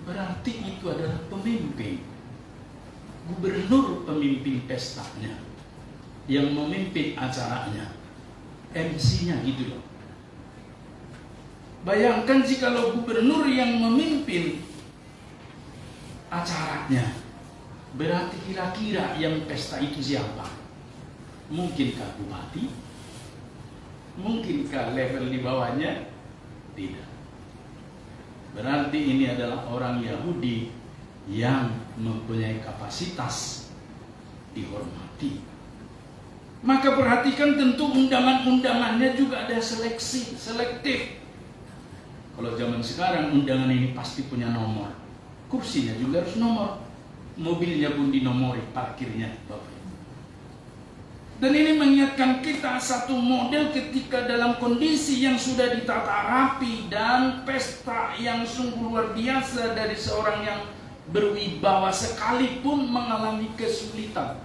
Berarti itu adalah pemimpin, gubernur pemimpin pestanya, yang memimpin acaranya, MC-nya gitu loh. Bayangkan jikalau gubernur yang memimpin acaranya, berarti kira-kira yang pesta itu siapa? Mungkinkah bupati? Mungkinkah level di bawahnya? Tidak. Berarti ini adalah orang Yahudi yang mempunyai kapasitas dihormati. Maka perhatikan, tentu undangan-undangannya juga ada seleksi, selektif. Kalau zaman sekarang undangan ini pasti punya nomor. Kursinya juga harus nomor. Mobilnya pun dinomori, parkirnya, Bapak. Dan ini mengingatkan kita satu model ketika dalam kondisi yang sudah ditata rapi dan pesta yang sungguh luar biasa dari seorang yang berwibawa sekalipun mengalami kesulitan.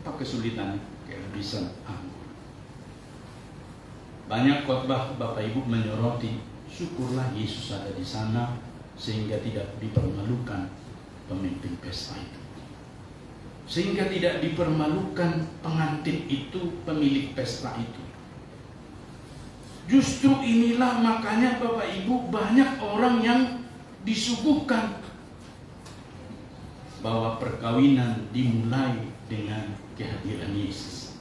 Apa kesulitannya? Kehabisan anggur. Banyak khotbah Bapak Ibu menyoroti, syukurlah Yesus ada di sana sehingga tidak dipermalukan pemimpin pesta itu. Sehingga tidak dipermalukan pengantin itu, pemilik pesta itu. Justru inilah makanya Bapak Ibu banyak orang yang disuguhkan bahwa perkawinan dimulai dengan kehadiran Yesus.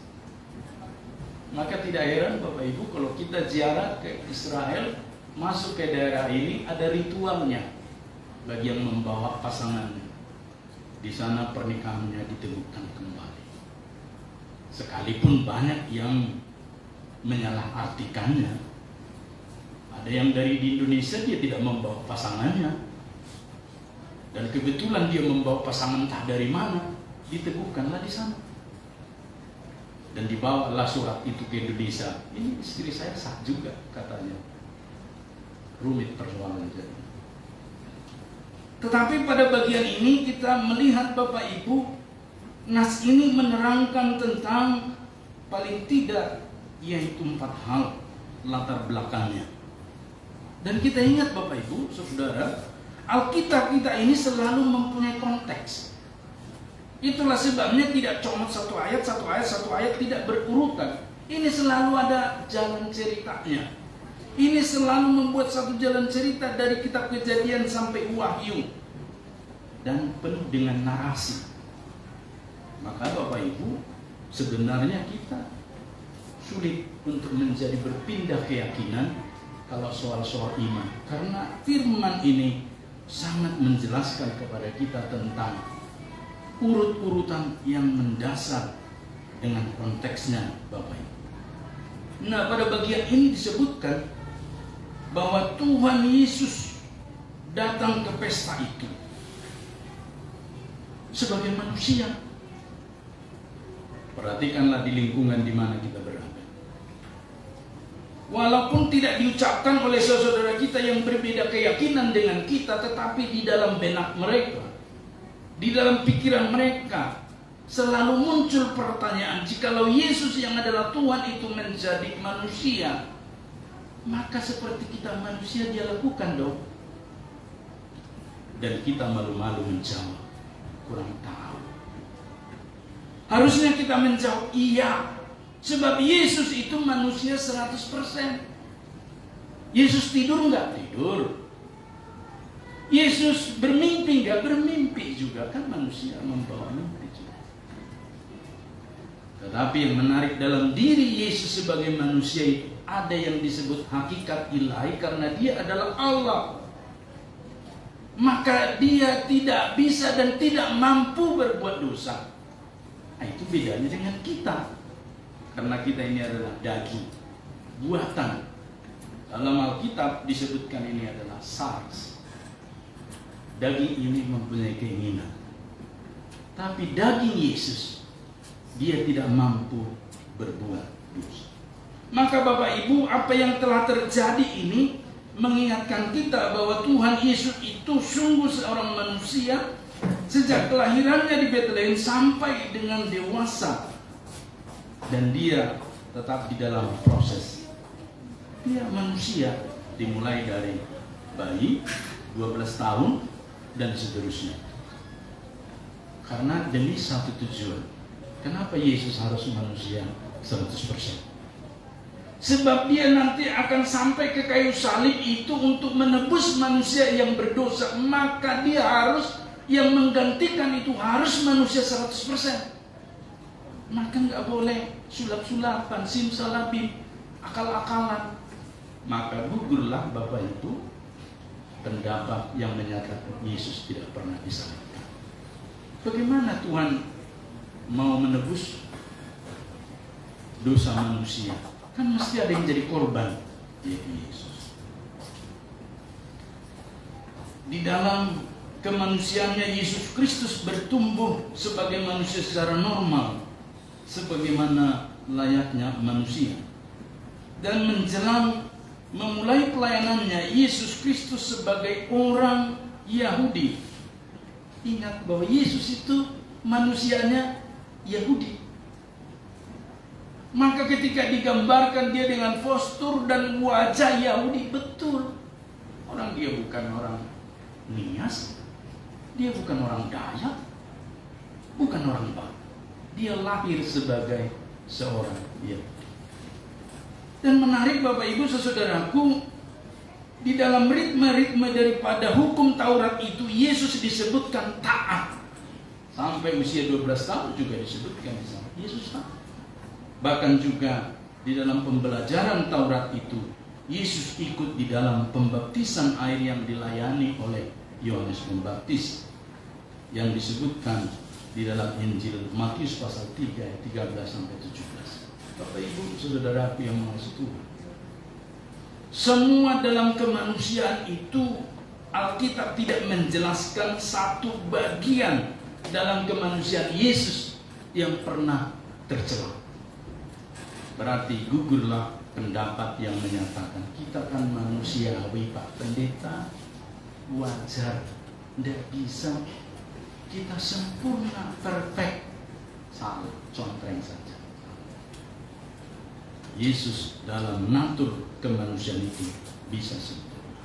Maka tidak heran Bapak Ibu kalau kita ziarah ke Israel, masuk ke daerah ini ada ritualnya bagi yang membawa pasangannya. Di sana pernikahannya diteguhkan kembali. Sekalipun banyak yang menyalahartikannya. Ada yang dari di Indonesia dia tidak membawa pasangannya. Dan kebetulan dia membawa pasangan entah dari mana, diteguhkanlah di sana. Dan dibawalah surat itu ke Indonesia. Ini istri saya sah juga katanya. Rumit persoalan jadi. Tetapi pada bagian ini kita melihat Bapak Ibu, nas ini menerangkan tentang paling tidak yaitu 4 hal latar belakangnya. Dan kita ingat Bapak Ibu, Saudara, Alkitab kita ini selalu mempunyai konteks. Itulah sebabnya tidak cuma satu ayat tidak berurutan. Ini selalu ada jalan ceritanya. Ini selalu membuat satu jalan cerita dari kitab Kejadian sampai Wahyu. Dan penuh dengan narasi. Maka Bapak Ibu, sebenarnya kita sulit untuk menjadi berpindah keyakinan kalau soal-soal iman. Karena firman ini sangat menjelaskan kepada kita tentang urut-urutan yang mendasar dengan konteksnya Bapak Ibu. Nah, pada bagian ini disebutkan bahwa Tuhan Yesus datang ke pesta itu sebagai manusia. Perhatikanlah di lingkungan di mana kita berada. Walaupun tidak diucapkan oleh saudara kita yang berbeda keyakinan dengan kita, tetapi di dalam benak mereka, di dalam pikiran mereka, selalu muncul pertanyaan, jikalau Yesus yang adalah Tuhan itu menjadi manusia, maka seperti kita manusia dia lakukan dong. Dan kita malu-malu menjawab, kurang tahu. Harusnya kita menjawab iya, sebab Yesus itu manusia 100%. Yesus tidur enggak? Tidur. Yesus bermimpi enggak? Bermimpi juga, kan manusia membawa mimpi juga. Tetapi yang menarik dalam diri Yesus sebagai manusia itu ada yang disebut hakikat ilahi karena dia adalah Allah. Maka dia tidak bisa dan tidak mampu berbuat dosa. Nah, itu bedanya dengan kita. Karena kita ini adalah daging, buatan. Dalam Alkitab disebutkan ini adalah sarx. Daging ini mempunyai keinginan. Tapi daging Yesus, dia tidak mampu berbuat dosa. Maka Bapak Ibu, apa yang telah terjadi ini mengingatkan kita bahwa Tuhan Yesus itu sungguh seorang manusia sejak kelahirannya di Bethlehem sampai dengan dewasa. Dan dia tetap di dalam proses. Dia manusia dimulai dari bayi 12 tahun dan seterusnya. Karena demi satu tujuan. Kenapa Yesus harus manusia 100%? Sebab dia nanti akan sampai ke kayu salib itu untuk menebus manusia yang berdosa. Maka dia harus, yang menggantikan itu harus manusia 100%. Maka nggak boleh sulap-sulapan, simsalabim, akal-akalan. Maka gugurlah Bapak Ibu pendapat yang menyatakan Yesus tidak pernah disalibkan. Bagaimana Tuhan mau menebus dosa manusia? Kan mesti ada yang jadi korban, yaitu Yesus. Di dalam kemanusiaannya Yesus Kristus bertumbuh sebagai manusia secara normal, sebagaimana layaknya manusia. Dan menjelang memulai pelayanannya Yesus Kristus sebagai orang Yahudi. Ingat bahwa Yesus itu manusianya Yahudi. Maka ketika digambarkan dia dengan postur dan wajah Yahudi, betul. Dia bukan orang Nias, dia bukan orang Dayak, bukan orang Batak. Dia lahir sebagai seorang Yahudi. Dan menarik Bapak Ibu saudaraku, di dalam ritme-ritme daripada hukum Taurat itu Yesus disebutkan taat. Sampai usia 12 tahun juga disebutkan di sana. Yesus taat. Bahkan juga di dalam pembelajaran Taurat itu Yesus ikut di dalam pembaptisan air yang dilayani oleh Yohanes Pembaptis yang disebutkan di dalam Injil Matius pasal 3 ayat 13 sampai 17. Bapak Ibu saudaraku yang mengasihi Tuhan, semua dalam kemanusiaan itu Alkitab tidak menjelaskan satu bagian dalam kemanusiaan Yesus yang pernah tercela. Berarti gugurlah pendapat yang menyatakan kita kan manusiawi Pak Pendeta, wajar, tidak bisa kita sempurna, perfect. Salah, contreng saja. Yesus dalam natur kemanusiaan itu bisa sempurna.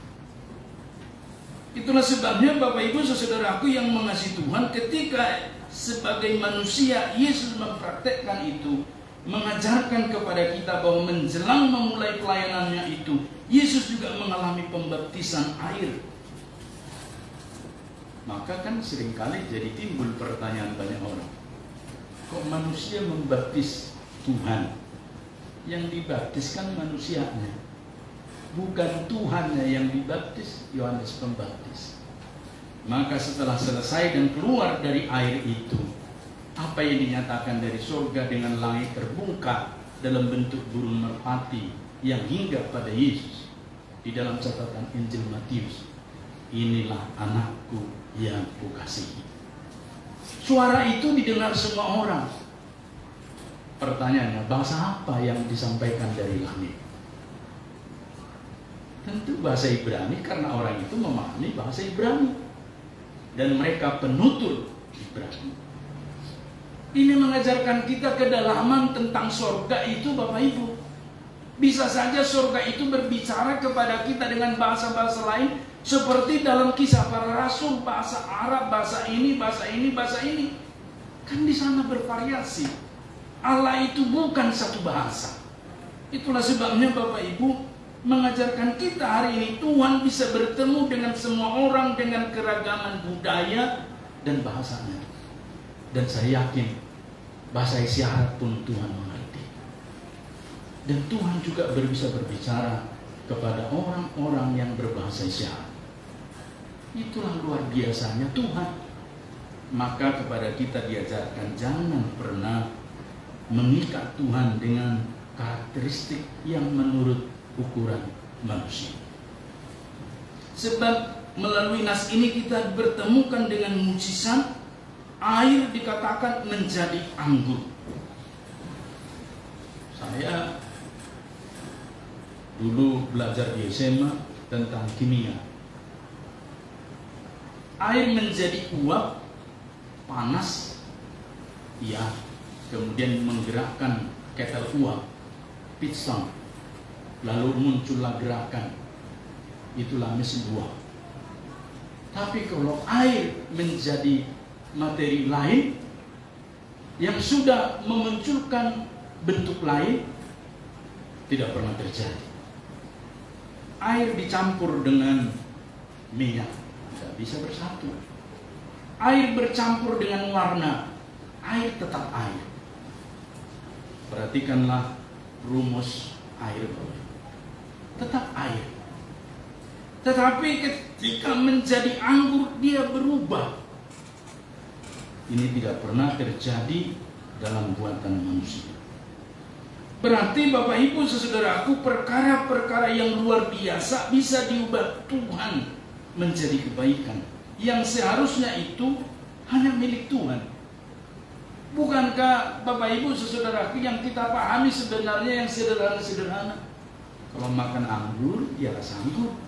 Itulah sebabnya Bapak Ibu saudaraku yang mengasihi Tuhan, ketika sebagai manusia Yesus mempraktekkan itu, mengajarkan kepada kita bahwa menjelang memulai pelayanannya itu Yesus juga mengalami pembaptisan air. Maka kan seringkali jadi timbul pertanyaan banyak orang, kok manusia membaptis Tuhan? Yang dibaptiskan manusianya, bukan Tuhannya yang dibaptis, Yohanes Pembaptis. Maka setelah selesai dan keluar dari air itu, apa yang dinyatakan dari surga dengan langit terbuka dalam bentuk burung merpati yang hinggap pada Yesus. Di dalam catatan Injil Matius, inilah anakku yang kukasihi. Suara itu didengar semua orang. Pertanyaannya, bahasa apa yang disampaikan dari langit? Tentu bahasa Ibrani, karena orang itu memahami bahasa Ibrani dan mereka penutur Ibrani. Ini mengajarkan kita kedalaman tentang surga itu, Bapak Ibu. Bisa saja surga itu berbicara kepada kita dengan bahasa-bahasa lain, seperti dalam Kisah Para Rasul, bahasa Arab, bahasa ini, bahasa ini, bahasa ini. Kan di sana bervariasi. Allah itu bukan satu bahasa. Itulah sebabnya Bapak Ibu mengajarkan kita hari ini Tuhan bisa bertemu dengan semua orang dengan keragaman budaya dan bahasanya. Dan saya yakin bahasa isyarat pun Tuhan mengerti. Dan Tuhan juga bisa berbicara kepada orang-orang yang berbahasa isyarat. Itulah luar biasanya Tuhan. Maka kepada kita diajarkan jangan pernah mengikat Tuhan dengan karakteristik yang menurut ukuran manusia. Sebab melalui nas ini kita bertemukan dengan mukjizat. Air dikatakan menjadi anggur. Saya dulu belajar di SMA tentang kimia. Air menjadi uap, panas, ya, kemudian menggerakkan ketel uap, piston, lalu muncullah gerakan. Itulah mesin uap. Tapi kalau air menjadi materi lain yang sudah memunculkan bentuk lain, tidak pernah terjadi. Air dicampur dengan minyak, tidak bisa bersatu. Air bercampur dengan warna, air tetap air. Perhatikanlah rumus air, tetap air. Tetapi ketika menjadi anggur, dia berubah. Ini tidak pernah terjadi dalam buatan manusia. Berarti Bapak Ibu saudaraku, perkara-perkara yang luar biasa bisa diubah Tuhan menjadi kebaikan, yang seharusnya itu hanya milik Tuhan. Bukankah Bapak Ibu saudaraku yang kita pahami sebenarnya yang sederhana-sederhana? Kalau makan anggur, ya rasa anggur.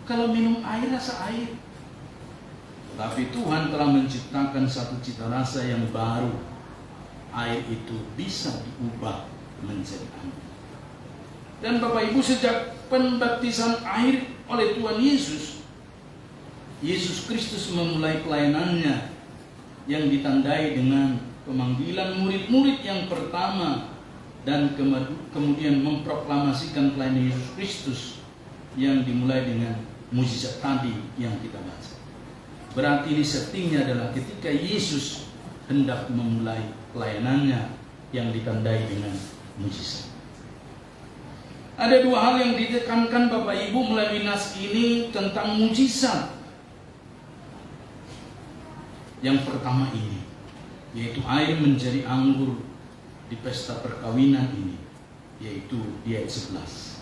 Kalau minum air, rasa air. Tapi Tuhan telah menciptakan satu cita rasa yang baru. Air itu bisa diubah menjadi anggur. Dan Bapak Ibu, sejak pembaptisan air oleh Tuhan Yesus, Yesus Kristus memulai pelayanannya yang ditandai dengan pemanggilan murid-murid yang pertama dan kemudian memproklamasikan pelayanan Yesus Kristus yang dimulai dengan mukjizat tadi yang kita baca. Berarti ini settingnya adalah ketika Yesus hendak memulai pelayanannya yang ditandai dengan mukjizat. Ada dua hal yang ditekankan Bapak Ibu melalui nas ini tentang mukjizat. Yang pertama ini, yaitu air menjadi anggur di pesta perkawinan ini, yaitu di ayat 11.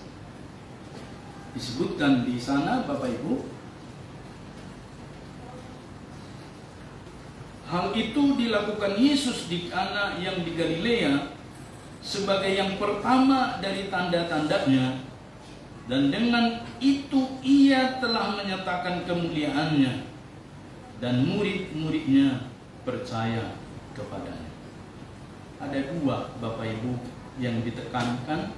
Disebutkan di sana Bapak Ibu, hal itu dilakukan Yesus di Kana yang di Galilea sebagai yang pertama dari tanda-tandanya, dan dengan itu ia telah menyatakan kemuliaannya dan murid-muridnya percaya kepadanya. Ada dua Bapak Ibu yang ditekankan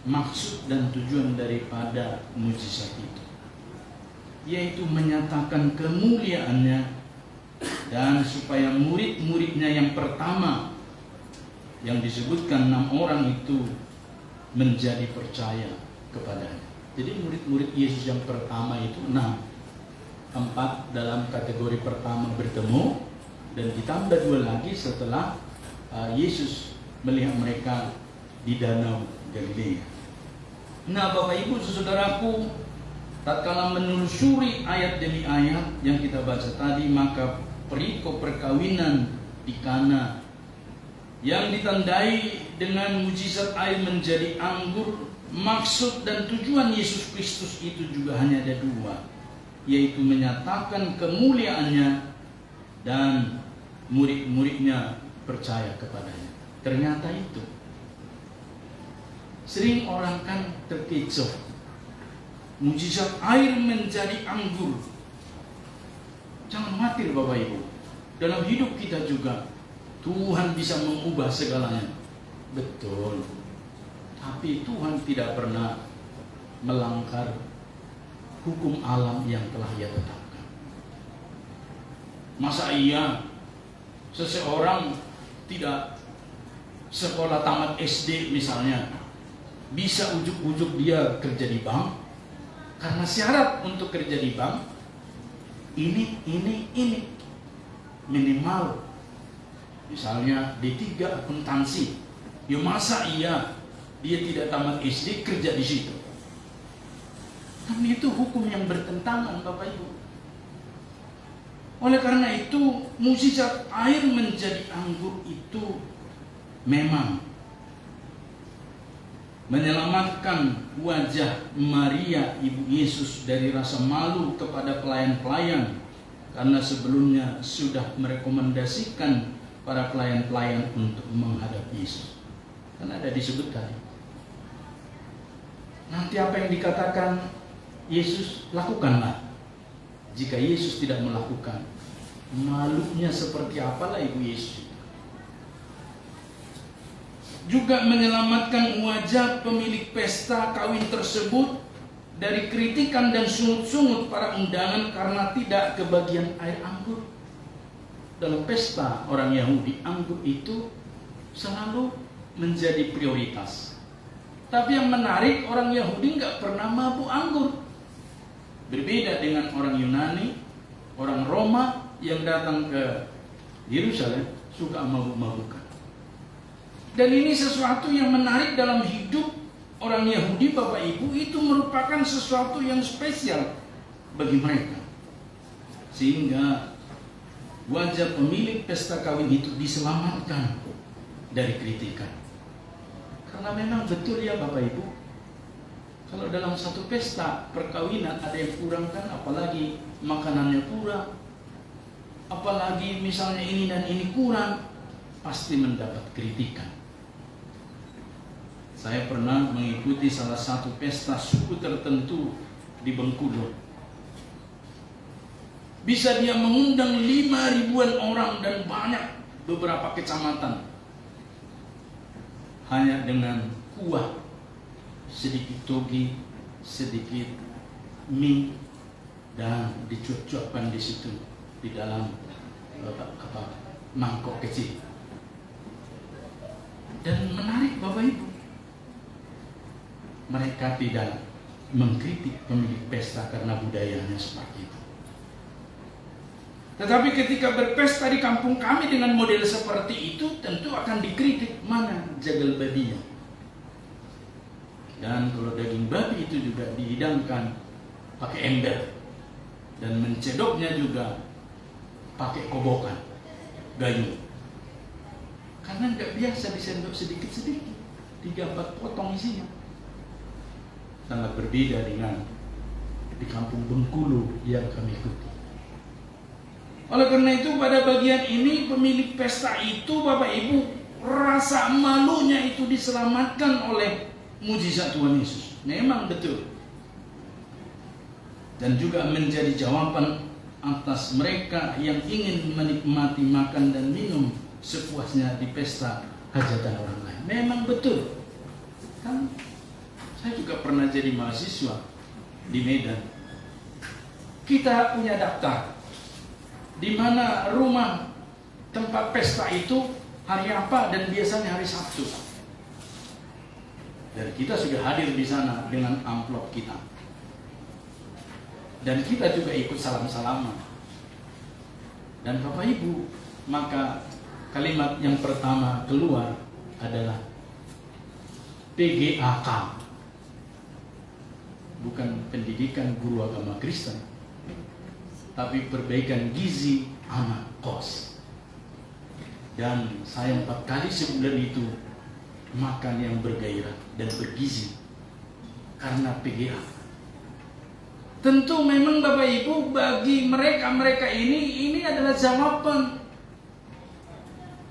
maksud dan tujuan daripada mukjizat itu, yaitu menyatakan kemuliaannya dan supaya murid-muridnya yang pertama yang disebutkan 6 orang itu menjadi percaya kepadanya. Jadi murid-murid Yesus yang pertama itu 6. 4 dalam kategori pertama bertemu, dan ditambah 2 lagi setelah Yesus melihat mereka di danau Galilea. Nah Bapak Ibu saudaraku, tatkala menelusuri ayat demi ayat yang kita baca tadi, maka perikop perkawinan di Kana yang ditandai dengan mukjizat air menjadi anggur, maksud dan tujuan Yesus Kristus itu juga hanya ada 2, yaitu menyatakan kemuliaannya dan murid-muridnya percaya kepadanya. Ternyata itu. Sering orang kan terkecoh, mukjizat air menjadi anggur. Jangan khawatir Bapak Ibu, dalam hidup kita juga Tuhan bisa mengubah segalanya. Betul. Tapi Tuhan tidak pernah melanggar hukum alam yang telah Ia tetapkan. Masa iya seseorang tidak sekolah tamat SD misalnya bisa ujuk-ujuk dia kerja di bank? Karena syarat untuk kerja di bank ini minimal, misalnya D3 akuntansi. Ya masa iya dia tidak tamat SD kerja di situ? Kan itu hukum yang bertentangan, Bapak Ibu. Oleh karena itu, mukjizat air menjadi anggur itu memang menyelamatkan wajah Maria Ibu Yesus dari rasa malu kepada pelayan-pelayan, karena sebelumnya sudah merekomendasikan para pelayan-pelayan untuk menghadap Yesus. Kan ada disebut tadi. Nanti apa yang dikatakan Yesus, lakukanlah. Jika Yesus tidak melakukan, malunya seperti apalah Ibu Yesus. Juga menyelamatkan wajah pemilik pesta kawin tersebut dari kritikan dan sungut-sungut para undangan karena tidak kebagian air anggur. Dalam pesta orang Yahudi, anggur itu selalu menjadi prioritas. Tapi yang menarik, orang Yahudi nggak pernah mabuk anggur. Berbeda dengan orang Yunani, orang Roma yang datang ke Yerusalem suka mabuk-mabukan. Dan ini sesuatu yang menarik dalam hidup orang Yahudi, Bapak Ibu, itu merupakan sesuatu yang spesial bagi mereka. Sehingga wajah pemilik pesta kawin itu diselamatkan dari kritikan. Karena memang betul ya Bapak Ibu, kalau dalam satu pesta perkawinan ada yang kurang kan, apalagi makanannya kurang, apalagi misalnya ini dan ini kurang, pasti mendapat kritikan. Saya pernah mengikuti salah satu pesta suku tertentu di Bengkulu. Bisa dia mengundang 5.000 orang dan banyak beberapa kecamatan. Hanya dengan kuah, sedikit togi, sedikit mie, dan dicuap-cuapkan di situ di dalam mangkok kecil. Dan menarik Bapak Ibu, mereka tidak mengkritik pemilik pesta karena budayanya seperti itu. Tetapi ketika berpesta di kampung kami dengan model seperti itu, tentu akan dikritik, mana jagal babinya. Dan kalau daging babi itu juga dihidangkan pakai ember, dan mencedoknya juga pakai kobokan gayu. Karena nggak biasa disendok sedikit-sedikit, 3-4 potong isinya. Sangat berbeda dengan di kampung Bengkulu yang kami ikuti. Oleh karena itu pada bagian ini pemilik pesta itu Bapak Ibu, rasa malunya itu diselamatkan oleh mujizat Tuhan Yesus. Memang betul. Dan juga menjadi jawaban atas mereka yang ingin menikmati makan dan minum sepuasnya di pesta hajatan orang lain. Memang betul. Kan saya juga pernah jadi mahasiswa di Medan. Kita punya daftar di mana rumah tempat pesta itu hari apa, dan biasanya hari Sabtu. Dan kita sudah hadir di sana dengan amplop kita. Dan kita juga ikut salam-salaman. Dan Bapak Ibu, maka kalimat yang pertama keluar adalah PGAK. Bukan pendidikan guru agama Kristen, tapi perbaikan gizi anak kos. Dan saya 4 kali sebulan itu makan yang bergairah dan bergizi karena PGA. Tentu memang Bapak Ibu, bagi mereka ini adalah jawaban.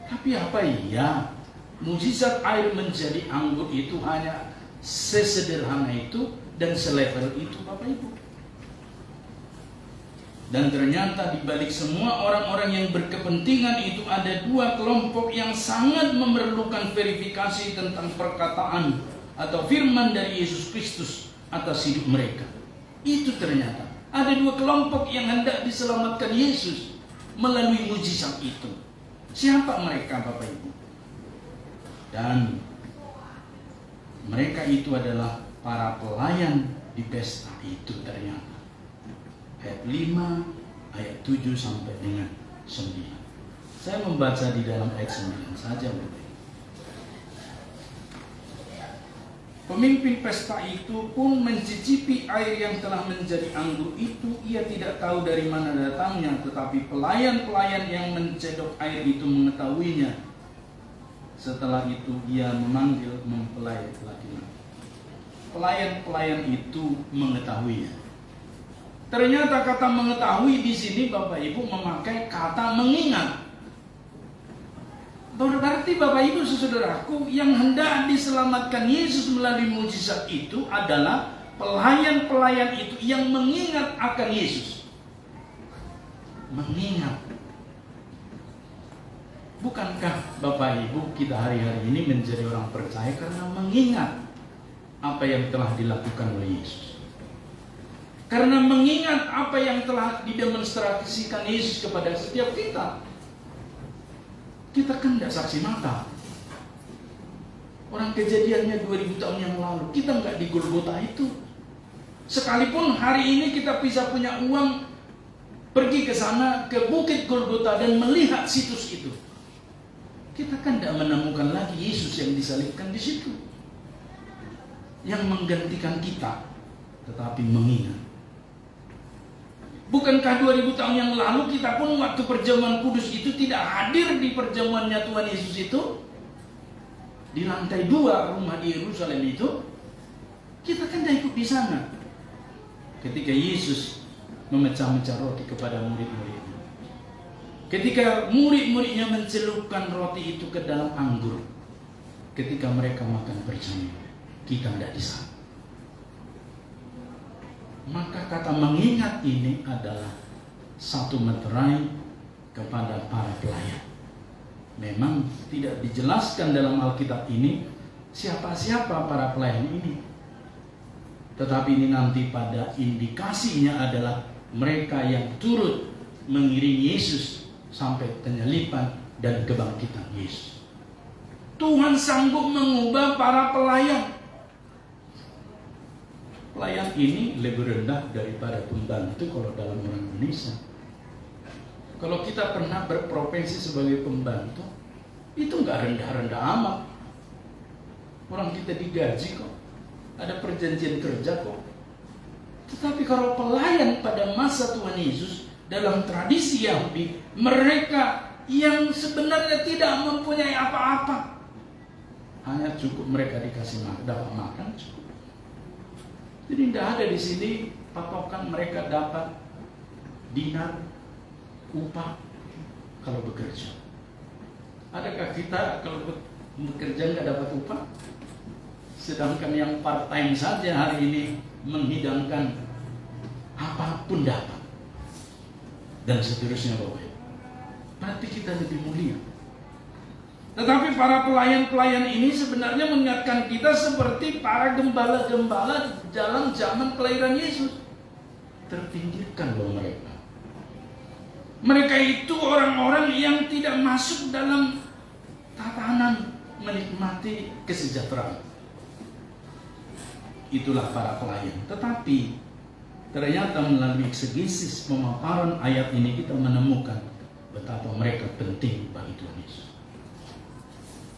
Tapi apa iya mukjizat air menjadi anggur itu hanya sesederhana itu dan selevel itu Bapak Ibu? Dan ternyata di balik semua orang-orang yang berkepentingan itu ada dua kelompok yang sangat memerlukan verifikasi tentang perkataan atau firman dari Yesus Kristus atas hidup mereka. Itu ternyata ada dua kelompok yang hendak diselamatkan Yesus melalui mujizat itu. Siapa mereka, Bapak Ibu? Dan mereka itu adalah para pelayan di pesta itu ternyata. Ayat 5, ayat 7 sampai dengan 9. Saya membaca di dalam ayat 9 saja. Pemimpin pesta itu pun mencicipi air yang telah menjadi anggur itu. Ia tidak tahu dari mana datangnya, tetapi pelayan-pelayan yang mencedok air itu mengetahuinya. Setelah itu ia memanggil mempelai laki-laki. Pelayan-pelayan itu mengetahuinya. Ternyata kata mengetahui di sini Bapak Ibu memakai kata mengingat. Berarti Bapak Ibu saudaraku, yang hendak diselamatkan Yesus melalui mujizat itu adalah pelayan-pelayan itu yang mengingat akan Yesus. Mengingat. Bukankah Bapak Ibu kita hari-hari ini menjadi orang percaya karena mengingat apa yang telah dilakukan oleh Yesus? Karena mengingat apa yang telah didemonstrasikan Yesus kepada setiap kita. Kita kan tidak saksi mata. Orang kejadiannya 2000 tahun yang lalu, kita nggak di Golgota itu. Sekalipun hari ini kita bisa punya uang pergi ke sana, ke Bukit Golgota dan melihat situs itu, kita kan tidak menemukan lagi Yesus yang disalibkan di situ, yang menggantikan kita, tetapi mengingat. Bukankah 2000 tahun yang lalu kita pun waktu perjamuan kudus itu tidak hadir di perjamuannya Tuhan Yesus itu? Di lantai 2 rumah di Yerusalem itu, kita kan tidak ikut di sana. Ketika Yesus memecah-mecah roti kepada murid-muridnya. Ketika murid-muridnya mencelupkan roti itu ke dalam anggur. Ketika mereka makan bersama, kita tidak di sana. Maka kata mengingat ini adalah satu meterai kepada para pelayan. Memang tidak dijelaskan dalam Alkitab ini siapa-siapa para pelayan ini. Tetapi ini nanti pada indikasinya adalah mereka yang turut mengiringi Yesus sampai penyaliban dan kebangkitan Yesus. Tuhan sanggup mengubah para pelayan. Pelayan ini lebih rendah daripada pembantu kalau dalam orang Indonesia. Kalau kita pernah berprofesi sebagai pembantu, itu nggak rendah-rendah amat. Orang kita digaji kok, ada perjanjian kerja kok. Tetapi kalau pelayan pada masa Tuhan Yesus dalam tradisi Yahudi, mereka yang sebenarnya tidak mempunyai apa-apa, hanya cukup mereka dikasih dapat makan cukup. Jadi tidak ada di sini patokan mereka dapat dinar upah kalau bekerja. Adakah kita kalau bekerja nggak dapat upah? Sedangkan yang part time saja hari ini menghidangkan apapun dapat dan seterusnya Bapak. Berarti kita lebih mulia. Tetapi para pelayan-pelayan ini sebenarnya mengingatkan kita seperti para gembala-gembala dalam zaman kelahiran Yesus. Terpinggirkan loh mereka. Mereka itu orang-orang yang tidak masuk dalam tatanan menikmati kesejahteraan. Itulah para pelayan. Tetapi ternyata melalui eksegesis pemaparan ayat ini kita menemukan betapa mereka penting bagi Tuhan Yesus.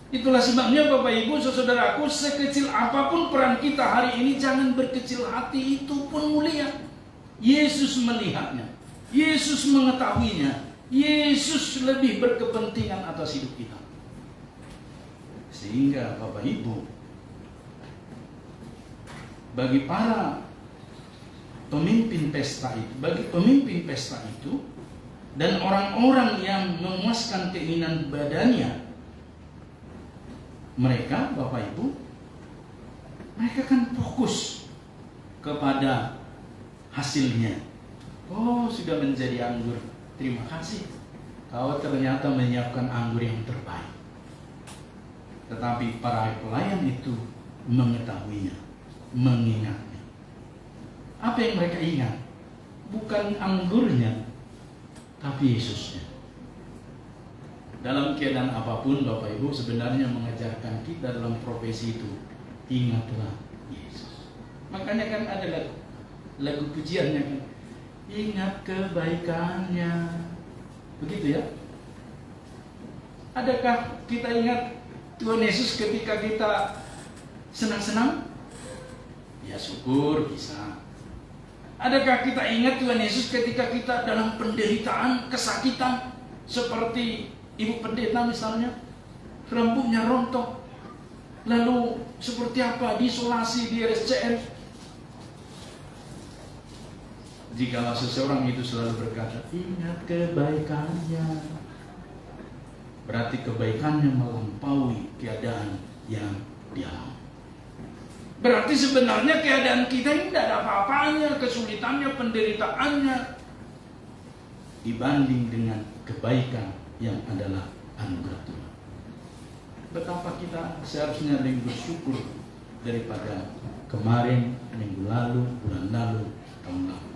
Itulah sebabnya Bapak Ibu saudaraku, sekecil apapun peran kita hari ini, jangan berkecil hati, itu pun mulia. Yesus melihatnya, Yesus mengetahuinya, Yesus lebih berkepentingan atas hidup kita. Sehingga Bapak Ibu, bagi para pemimpin pesta itu, bagi pemimpin pesta itu dan orang-orang yang memuaskan keinginan badannya, mereka, Bapak Ibu, mereka kan fokus kepada hasilnya. Oh, sudah menjadi anggur. Terima kasih. Kau ternyata menyiapkan anggur yang terbaik. Tetapi para pelayan itu mengetahuinya, mengingatnya. Apa yang mereka ingat? Bukan anggurnya, tapi Yesusnya. Dalam keadaan apapun, Bapak Ibu, sebenarnya mengajarkan kita dalam profesi itu, ingatlah Yesus. Makanya kan ada lagu pujiannya kan, ingat kebaikannya. Begitu ya. Adakah kita ingat Tuhan Yesus ketika kita senang-senang? Ya syukur bisa. Adakah kita ingat Tuhan Yesus ketika kita dalam penderitaan, kesakitan, seperti ibu pendeta misalnya, rambutnya rontok, lalu seperti apa, diisolasi di RSCM? Jikalau seseorang itu selalu berkata, ingat kebaikannya, berarti kebaikannya melampaui keadaan yang dialami. Berarti sebenarnya keadaan kita ini tidak ada apa-apanya, kesulitannya, penderitaannya, dibanding dengan kebaikan yang adalah anugerah Tuhan. Betapa kita seharusnya lebih bersyukur daripada kemarin, minggu lalu, bulan lalu, tahun lalu.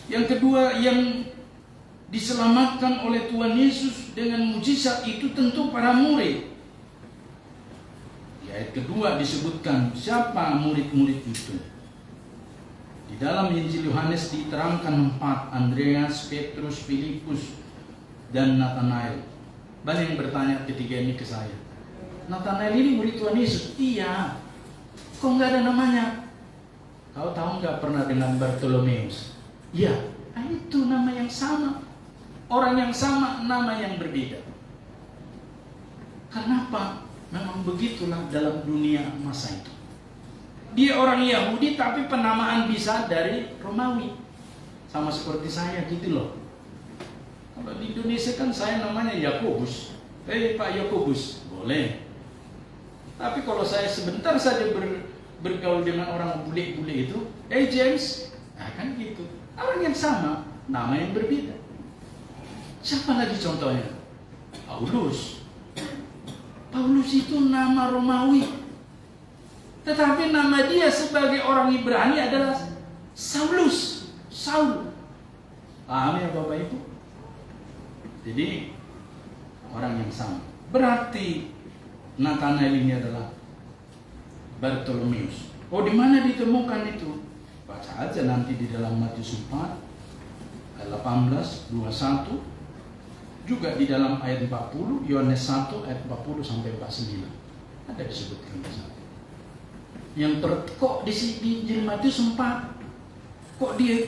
Yang kedua, yang diselamatkan oleh Tuhan Yesus dengan mujizat itu tentu para murid. Di ayat kedua disebutkan siapa murid-murid itu. Di dalam Injil Yohanes diterangkan 4, Andreas, Petrus, Filipus, dan Nathanael. Banyak yang bertanya ketiga ini ke saya, Nathanael ini murid Tuhan Yesus? Iya. Kok nggak ada namanya? Kau tahu nggak pernah dengan Bartolomeus? Iya. Itu nama yang sama. Orang yang sama, nama yang berbeda. Kenapa? Memang begitulah dalam dunia masa itu. Dia orang Yahudi tapi penamaan bisa dari Romawi. Sama seperti saya gitu loh. Kalau di Indonesia kan saya namanya Yakobus. Pak Yakobus, boleh. Tapi kalau saya sebentar saja bergaul dengan orang bule-bule itu, James, nah kan gitu. Orang yang sama, nama yang berbeda. Siapa lagi contohnya? Paulus. Paulus itu nama Romawi. Tetapi nama dia sebagai orang Ibrani adalah Saulus. Saul. Paham ya Bapak Ibu? Jadi orang yang sama. Berarti Nathanael ini adalah Bartolomeus. Oh, di mana ditemukan itu? Baca aja nanti di dalam Matius 4 ayat 18, 21. Juga di dalam ayat 40, Yohanes 1 ayat 40 sampai 49. Ada disebutkan di sana. Yang kok di Injil Matius 4, kok di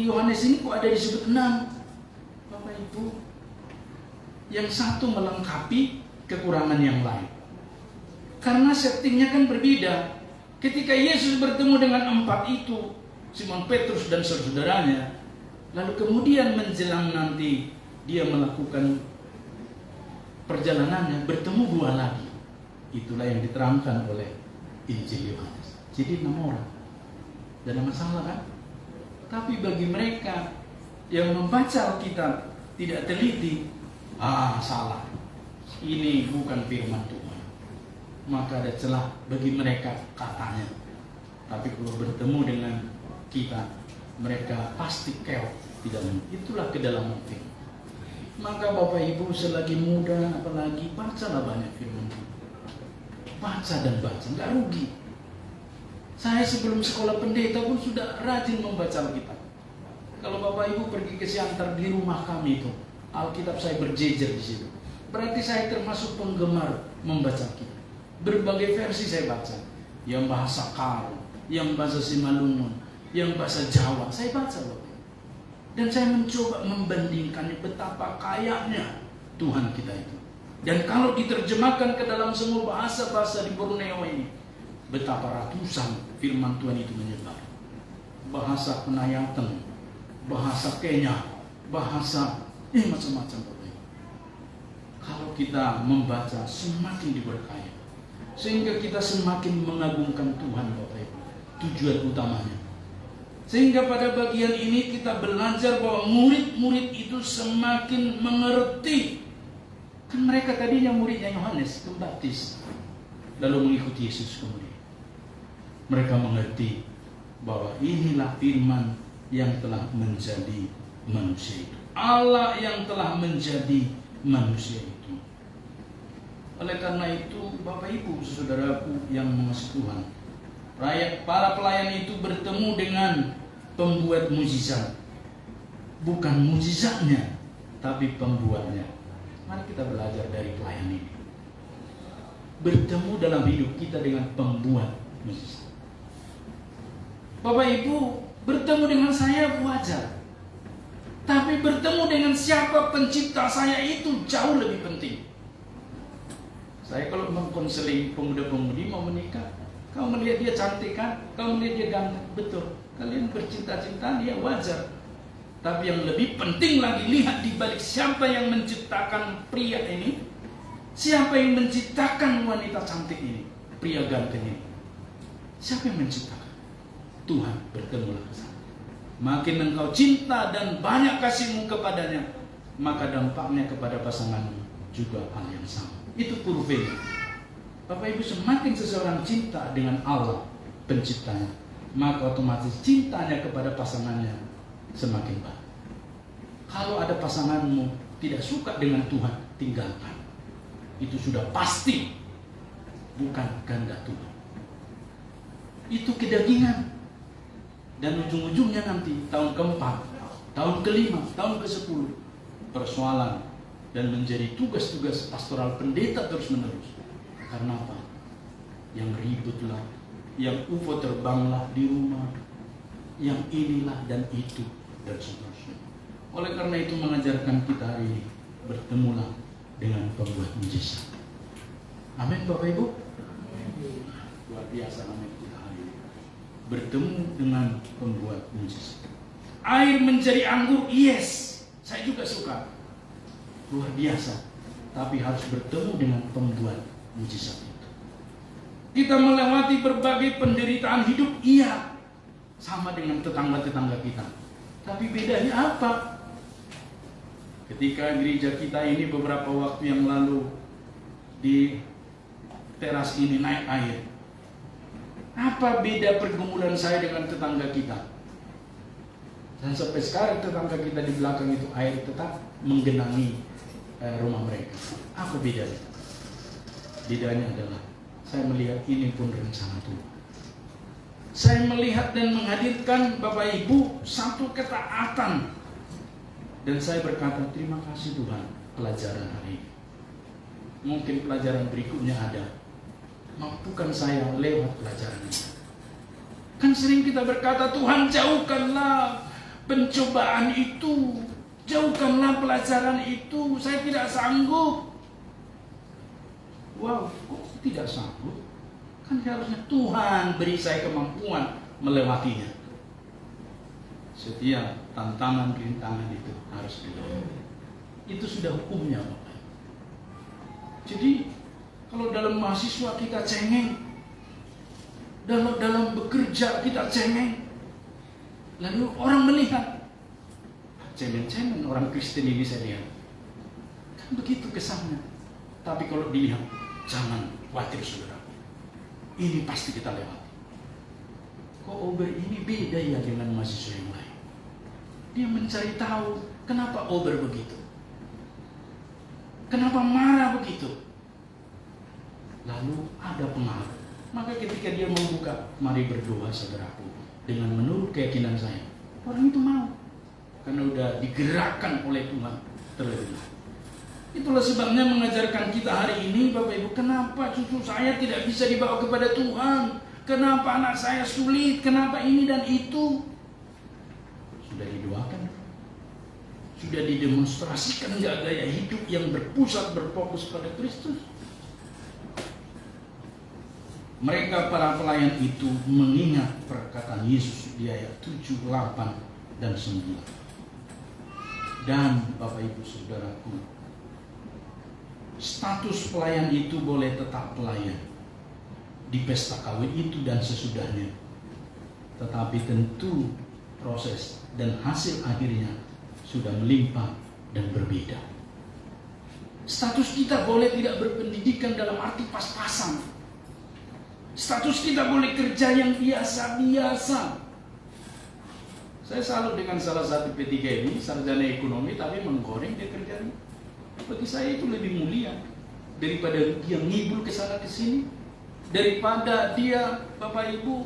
Yohanes ini kok ada disebut 6? Bapak Ibu, yang satu melengkapi kekurangan yang lain. Karena settingnya kan berbeda. Ketika Yesus bertemu dengan 4 itu, Simon Petrus dan saudaranya, lalu kemudian menjelang nanti dia melakukan perjalanannya, bertemu 2 lagi. Itulah yang diterangkan oleh Injil Yohanes. Jadi 6 orang. Tidak ada masalah kan? Tapi bagi mereka yang membaca Alkitab tidak teliti, salah. Ini bukan firman Tuhan. Maka ada celah bagi mereka katanya. Tapi kalau bertemu dengan kita, mereka pasti keok. Tidak, itulah kedalaman firman. Maka Bapak Ibu selagi muda, apalagi bacalah banyak firman Tuhan. Baca dan baca, nggak rugi. Saya sebelum sekolah pendeta pun sudah rajin membaca Alkitab. Kalau Bapak Ibu pergi ke Siantar di rumah kami itu, Alkitab saya berjejer di situ. Berarti saya termasuk penggemar membaca Alkitab. Berbagai versi saya baca. Yang bahasa Karo, yang bahasa Simalungun, yang bahasa Jawa, saya baca Bapak. Dan saya mencoba membandingkannya betapa kayanya Tuhan kita itu. Dan kalau diterjemahkan ke dalam semua bahasa-bahasa di Borneo ini, betapa ratusan firman Tuhan itu menyebar. Bahasa Penayatan, bahasa Kenya, bahasa macam-macam. Kalau kita membaca semakin diberkahi, sehingga kita semakin mengagungkan Tuhan Bapak Ibu. Tujuan utamanya Sehingga pada bagian ini kita belajar bahwa murid-murid itu semakin mengerti. Kan mereka tadinya muridnya Yohanes Pembaptis, lalu mengikuti Yesus kemudian. Mereka mengerti bahwa inilah firman yang telah menjadi manusia itu. Allah yang telah menjadi manusia itu. Oleh karena itu, Bapak Ibu, saudaraku yang mengasihi Tuhan, para pelayan itu bertemu dengan pembuat mukjizat. Bukan mukjizatnya, tapi pembuatnya. Mari kita belajar dari pelayan ini. Bertemu dalam hidup kita dengan pembuat mukjizat. Bapak Ibu, bertemu dengan saya wajar. Tapi bertemu dengan siapa pencipta saya itu jauh lebih penting. Saya kalau mengkonseling pemuda-pemudi mau menikah, kau melihat dia cantik kan? Kau melihat dia ganteng, betul. Kalian bercinta-cinta, dia wajar. Tapi yang lebih penting lagi, lihat di balik siapa yang menciptakan pria ini, siapa yang menciptakan wanita cantik ini, pria ganteng ini. Siapa yang menciptakan? Tuhan. Bertemulah ke sana. Makin engkau cinta dan banyak kasihmu kepadanya, maka dampaknya kepada pasanganmu juga hal yang sama. Itu kurvanya. Bapak Ibu, semakin seseorang cinta dengan Allah penciptanya, maka otomatis cintanya kepada pasangannya semakin baik. Kalau ada pasanganmu tidak suka dengan Tuhan, tinggalkan. Itu sudah pasti bukan kehendak Tuhan. Itu kedagingan. Dan ujung-ujungnya nanti tahun keempat, tahun kelima, tahun ke-10 persoalan dan menjadi tugas-tugas pastoral pendeta terus-menerus. Karena apa? Yang ributlah, yang UFO terbanglah di rumah, yang inilah dan itu dan seterusnya. Oleh karena itu mengajarkan kita hari ini, bertemulah dengan pembuat mukjizat. Amin Bapak Ibu. Luar biasa amin kita hari ini. Bertemu dengan pembuat mukjizat. Air menjadi anggur, yes, saya juga suka. Luar biasa. Tapi harus bertemu dengan pembuat mukjizat itu. Kita melewati berbagai penderitaan hidup, iya, sama dengan tetangga-tetangga kita. Tapi bedanya apa? Ketika gereja kita ini beberapa waktu yang lalu di teras ini naik air. Apa beda pergumulan saya dengan tetangga kita? Dan sampai sekarang tetangga kita di belakang itu air tetap menggenangi rumah mereka. Apa bedanya? Bedanya adalah saya melihat ini pun rencana Tuhan. Saya melihat dan menghadirkan Bapak Ibu satu ketaatan. Dan saya berkata, terima kasih Tuhan pelajaran hari ini. Mungkin pelajaran berikutnya ada. Mampukan saya lewat pelajaran ini. Kan sering kita berkata, Tuhan jauhkanlah pencobaan itu, jauhkanlah pelajaran itu, saya tidak sanggup. Wow, kok tidak sanggup? Kan harusnya Tuhan beri saya kemampuan melewatinya. Setiap tantangan rintangan itu harus dilewati. Itu sudah hukumnya Bapak. Jadi kalau dalam mahasiswa kita cengeng, dalam bekerja kita cengeng, lalu orang melihat cemen-cemen orang Kristen ini saya lihat, kan begitu kesannya. Tapi kalau dilihat, jangan khawatir saudara, ini pasti kita lewati. Kok Ober ini beda ya dengan mahasiswa yang lain? Dia mencari tahu kenapa Ober begitu, kenapa marah begitu. Lalu ada pengaruh. Maka ketika dia membuka, mari berdoa saudaraku, dengan menurut keyakinan saya, orang itu mau, karena udah digerakkan oleh Tuhan terlebih. Itulah sebabnya mengajarkan kita hari ini, Bapak Ibu, kenapa cucu saya tidak bisa dibawa kepada Tuhan, kenapa anak saya sulit, kenapa ini dan itu. Sudah didoakan, sudah didemonstrasikan nggak gaya hidup yang berpusat berfokus pada Kristus. Mereka para pelayan itu mengingat perkataan Yesus di ayat 7, 8, dan 9. Dan Bapak Ibu Saudaraku, status pelayan itu boleh tetap pelayan di pesta kawin itu dan sesudahnya. Tetapi tentu proses dan hasil akhirnya sudah melimpah dan berbeda. Status kita boleh tidak berpendidikan dalam arti pas-pasan. Status kita boleh kerja yang biasa-biasa. Saya salut dengan salah satu P3 ini, sarjana ekonomi tapi menggoreng dia kerjanya. Bagi saya itu lebih mulia daripada dia ngibul ke sana ke sini, daripada dia Bapak Ibu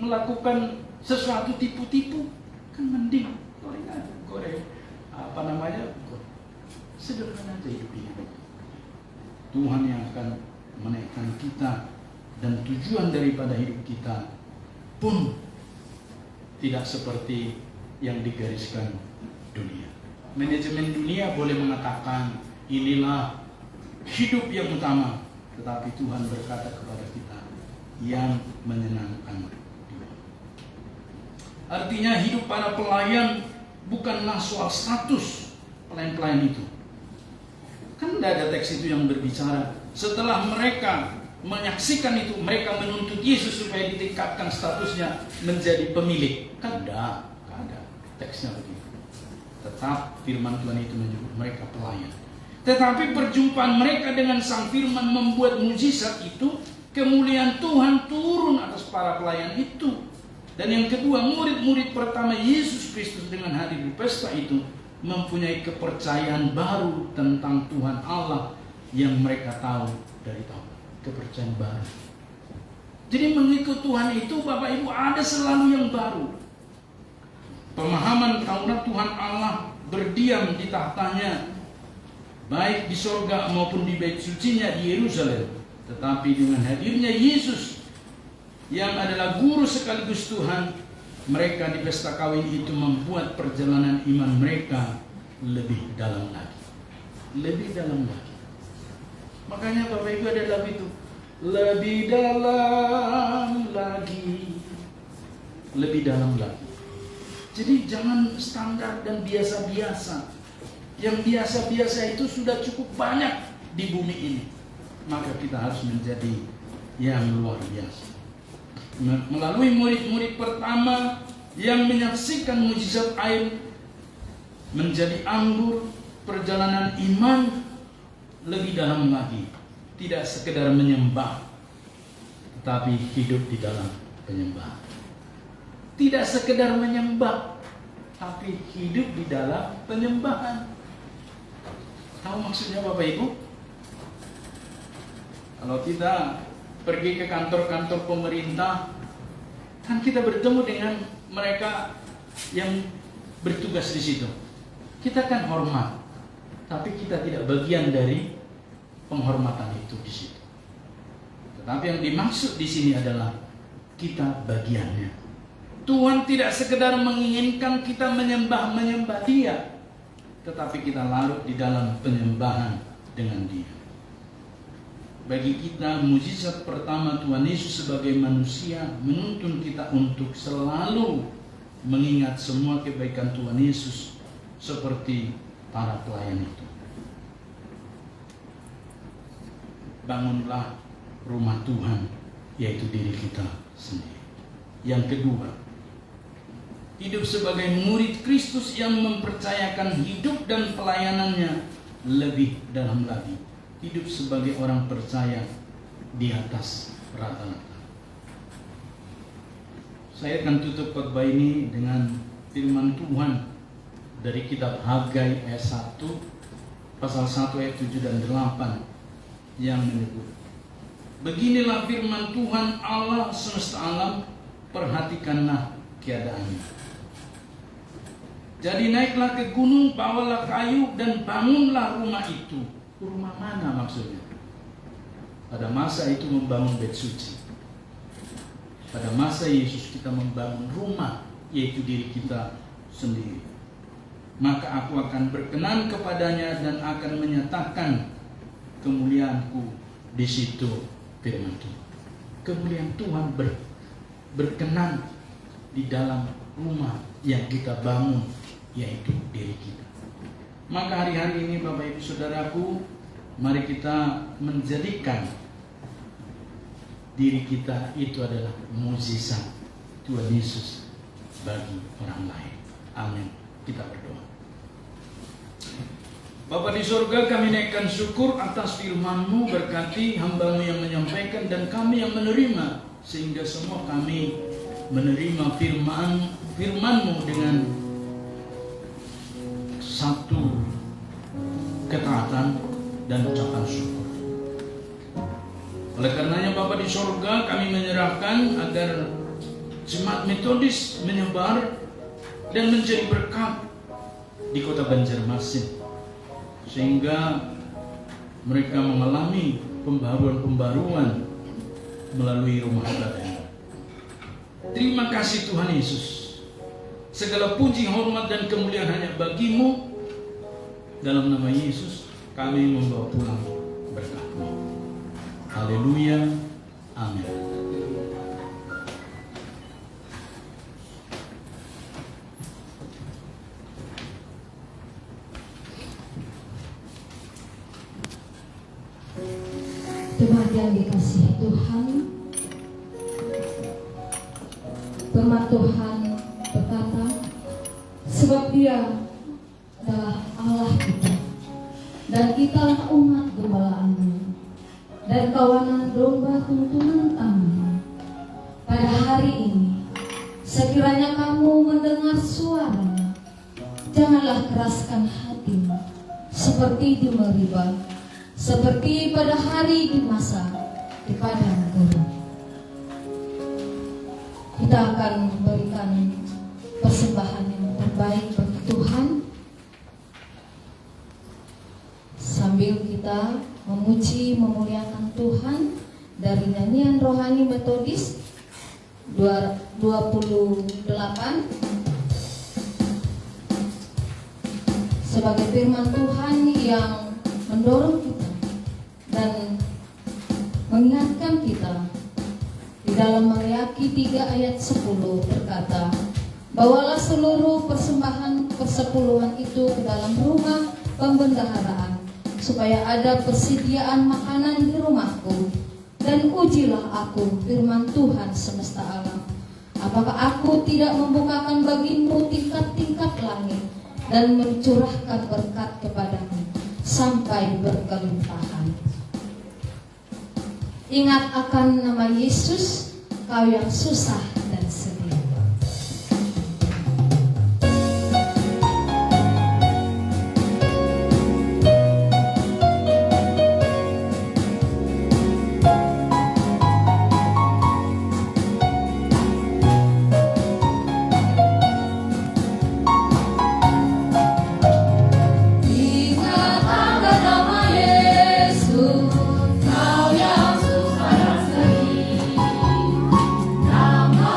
melakukan sesuatu tipu-tipu. Kan mending goreng aja, goreng sederhana aja hidupnya. Tuhan yang akan menaikkan kita, dan tujuan daripada hidup kita pun tidak seperti yang digariskan dunia. Manajemen dunia boleh mengatakan inilah hidup yang utama, tetapi Tuhan berkata kepada kita yang menyenangkan Dia. Artinya hidup para pelayan bukanlah soal status pelayan-pelayan itu. Kan tidak ada teks itu yang berbicara setelah mereka menyaksikan itu, mereka menuntut Yesus supaya ditingkatkan statusnya menjadi pemilik. Kan ada teksnya begitu. Tetap firman Tuhan itu menyebut mereka pelayan. Tetapi perjumpaan mereka dengan sang firman membuat mujizat itu, kemuliaan Tuhan turun atas para pelayan itu. Dan yang kedua, murid-murid pertama Yesus Kristus dengan hadir di pesta itu mempunyai kepercayaan baru tentang Tuhan Allah yang mereka tahu dari tahun. Kepercayaan baru. Jadi mengikut Tuhan itu Bapak Ibu ada selalu yang baru. Pemahaman Taurat Tuhan Allah berdiam di tahtanya, baik di sorga maupun di bait sucinya di Yerusalem. Tetapi dengan hadirnya Yesus yang adalah guru sekaligus Tuhan, mereka di pesta kawin itu membuat perjalanan iman mereka lebih dalam lagi. Lebih dalam lagi. Makanya Bapak Ibu ada lagu itu, lebih dalam lagi, lebih dalam lagi. Jadi jangan standar dan biasa-biasa. Yang biasa-biasa itu sudah cukup banyak di bumi ini. Maka kita harus menjadi yang luar biasa. Melalui murid-murid pertama yang menyaksikan mujizat air menjadi anggur, perjalanan iman lebih dalam lagi, tidak sekedar menyembah, tetapi hidup di dalam penyembahan. Tidak sekedar menyembah, tapi hidup di dalam penyembahan. Tahu maksudnya Bapak Ibu? Kalau kita pergi ke kantor-kantor pemerintah, kan kita bertemu dengan mereka yang bertugas di situ. Kita kan hormat, tapi kita tidak bagian dari penghormatan itu di situ. Tetapi yang dimaksud di sini adalah kita bagiannya. Tuhan tidak sekedar menginginkan kita menyembah Dia, tetapi kita larut di dalam penyembahan dengan Dia. Bagi kita, mujizat pertama Tuhan Yesus sebagai manusia menuntun kita untuk selalu mengingat semua kebaikan Tuhan Yesus seperti para pelayan itu. Bangunlah rumah Tuhan, yaitu diri kita sendiri. Yang kedua, hidup sebagai murid Kristus yang mempercayakan hidup dan pelayanannya lebih dalam lagi. Hidup sebagai orang percaya di atas rata-rata. Saya akan tutup khotbah ini dengan firman Tuhan dari kitab Hagai ayat 1, pasal 1 ayat 7 dan 8 yang menyebut, beginilah firman Tuhan Allah semesta alam, perhatikanlah keadaannya. Jadi naiklah ke gunung, bawalah kayu dan bangunlah rumah itu. Rumah mana maksudnya? Pada masa itu membangun bait suci. Pada masa Yesus kita membangun rumah, yaitu diri kita sendiri. Maka aku akan berkenan kepadanya dan akan menyatakan kemuliaanku di situ, firman Tuhan. Kemuliaan Tuhan berkenan di dalam rumah yang kita bangun, yaitu diri kita. Maka hari-hari ini Bapak Ibu Saudaraku, mari kita menjadikan diri kita itu adalah mukjizat Tuhan Yesus bagi orang lain. Amin. Kita berdoa. Bapa di surga, kami naikkan syukur atas firman-Mu, berkati hamba-Mu yang menyampaikan dan kami yang menerima, sehingga semua kami menerima firman-Mu dengan satu ketaatan dan ucapan syukur. Oleh karenanya Bapa di surga, kami menyerahkan agar jemaat Metodis menyebar dan menjadi berkat di kota Banjarmasin, sehingga mereka mengalami pembaruan-pembaruan melalui rumah ibadah. Terima kasih Tuhan Yesus. Segala puji, hormat, dan kemuliaan hanya bagi-Mu. Dalam nama Yesus kami membawa pulang berkat-Mu. Haleluya. Amin. Jemaat yang dikasihi Tuhan, firman Tuhan berkata, sebab Dia adalah Allah kita, dan kitalah umat gembalaannya, dan kawanan domba tuntunan Kami. Pada hari ini, sekiranya kamu mendengar suaranya, janganlah keraskan hatimu, seperti di Meribah, seperti pada hari di masa di padang gurun. Kita akan memberikan persembahan yang terbaik bagi Tuhan, sambil kita memuji memuliakan Tuhan dari nyanyian rohani Metodis 28 sebagai firman Tuhan yang mendorong kita dan mengingatkan kita. Di dalam Maleakhi 3 ayat 10 berkata, bawalah seluruh persembahan persepuluhan itu ke dalam rumah pembendaharaan, supaya ada persediaan makanan di rumahku. Dan ujilah aku, firman Tuhan semesta alam, apakah aku tidak membukakan bagimu tingkat-tingkat langit dan mencurahkan berkat kepadamu sampai berkelimpahan. Ingat akan nama Yesus, kau yang susah dan sedih. Ingat akan nama Yesus, kau yang susah dan sedih. Nama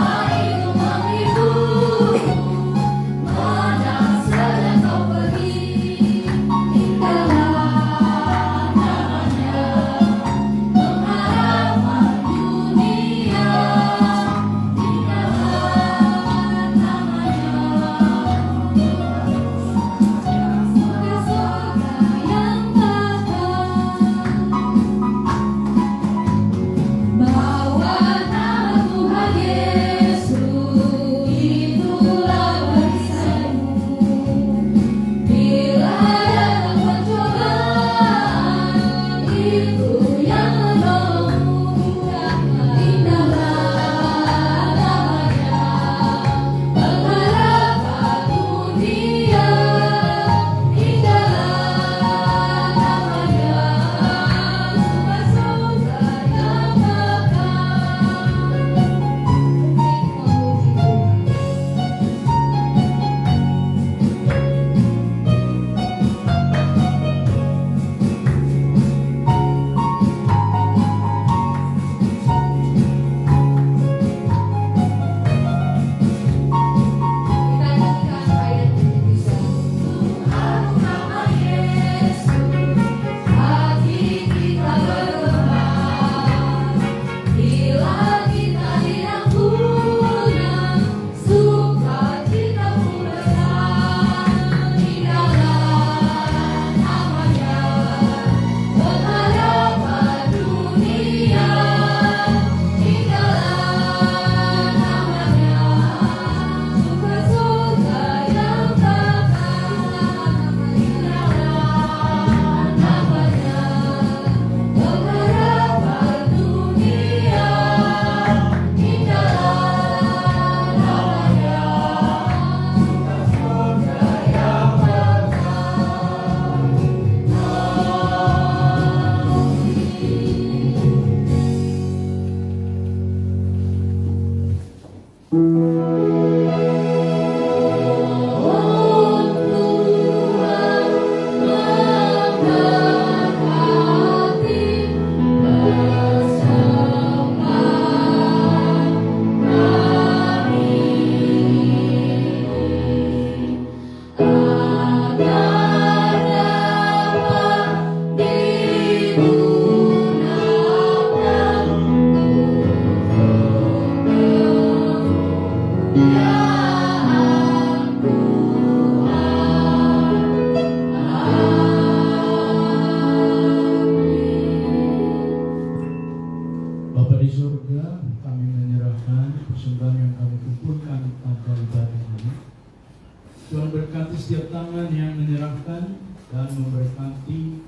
dan memberkati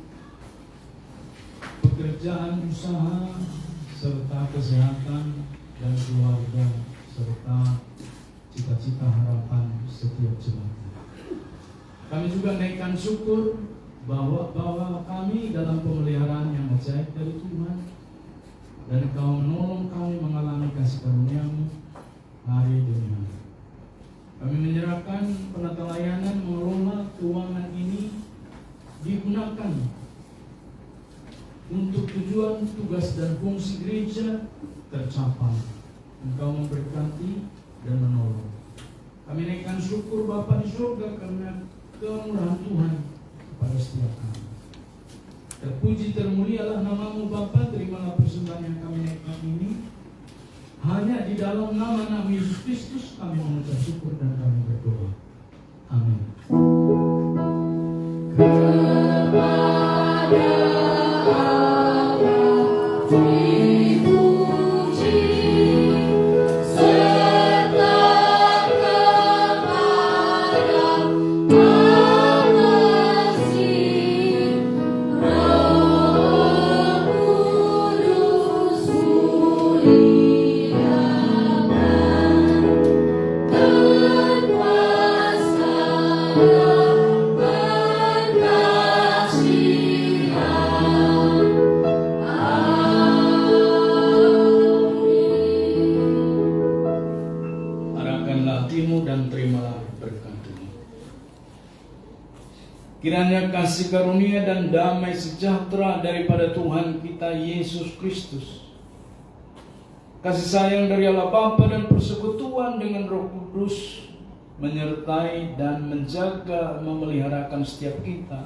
pekerjaan usaha serta kesehatan dan keluarga serta cita-cita harapan setiap jemaat. Kami juga naikkan syukur bahwa kami dalam pemeliharaan yang ajaib dari Tuhan, dan Kau menolong kami mengalami kasih karunia-Mu hari demi hari. Kami menyerahkan penata layanan mengelola keuangan ini digunakan untuk tujuan, tugas, dan fungsi gereja tercapai. Engkau memberkati dan menolong. Kami naikkan syukur Bapa di surga karena kemurahan Tuhan kepada setiap kami. Terpuji termulialah nama-Mu Bapa. Terimalah persembahan yang kami naikkan ini. Hanya di dalam nama Yesus Kristus kami mengucap syukur dan kami berdoa. Amin. Kiranya kasih karunia dan damai sejahtera daripada Tuhan kita Yesus Kristus, kasih sayang dari Allah Bapa dan persekutuan dengan Roh Kudus menyertai dan menjaga memeliharakan setiap kita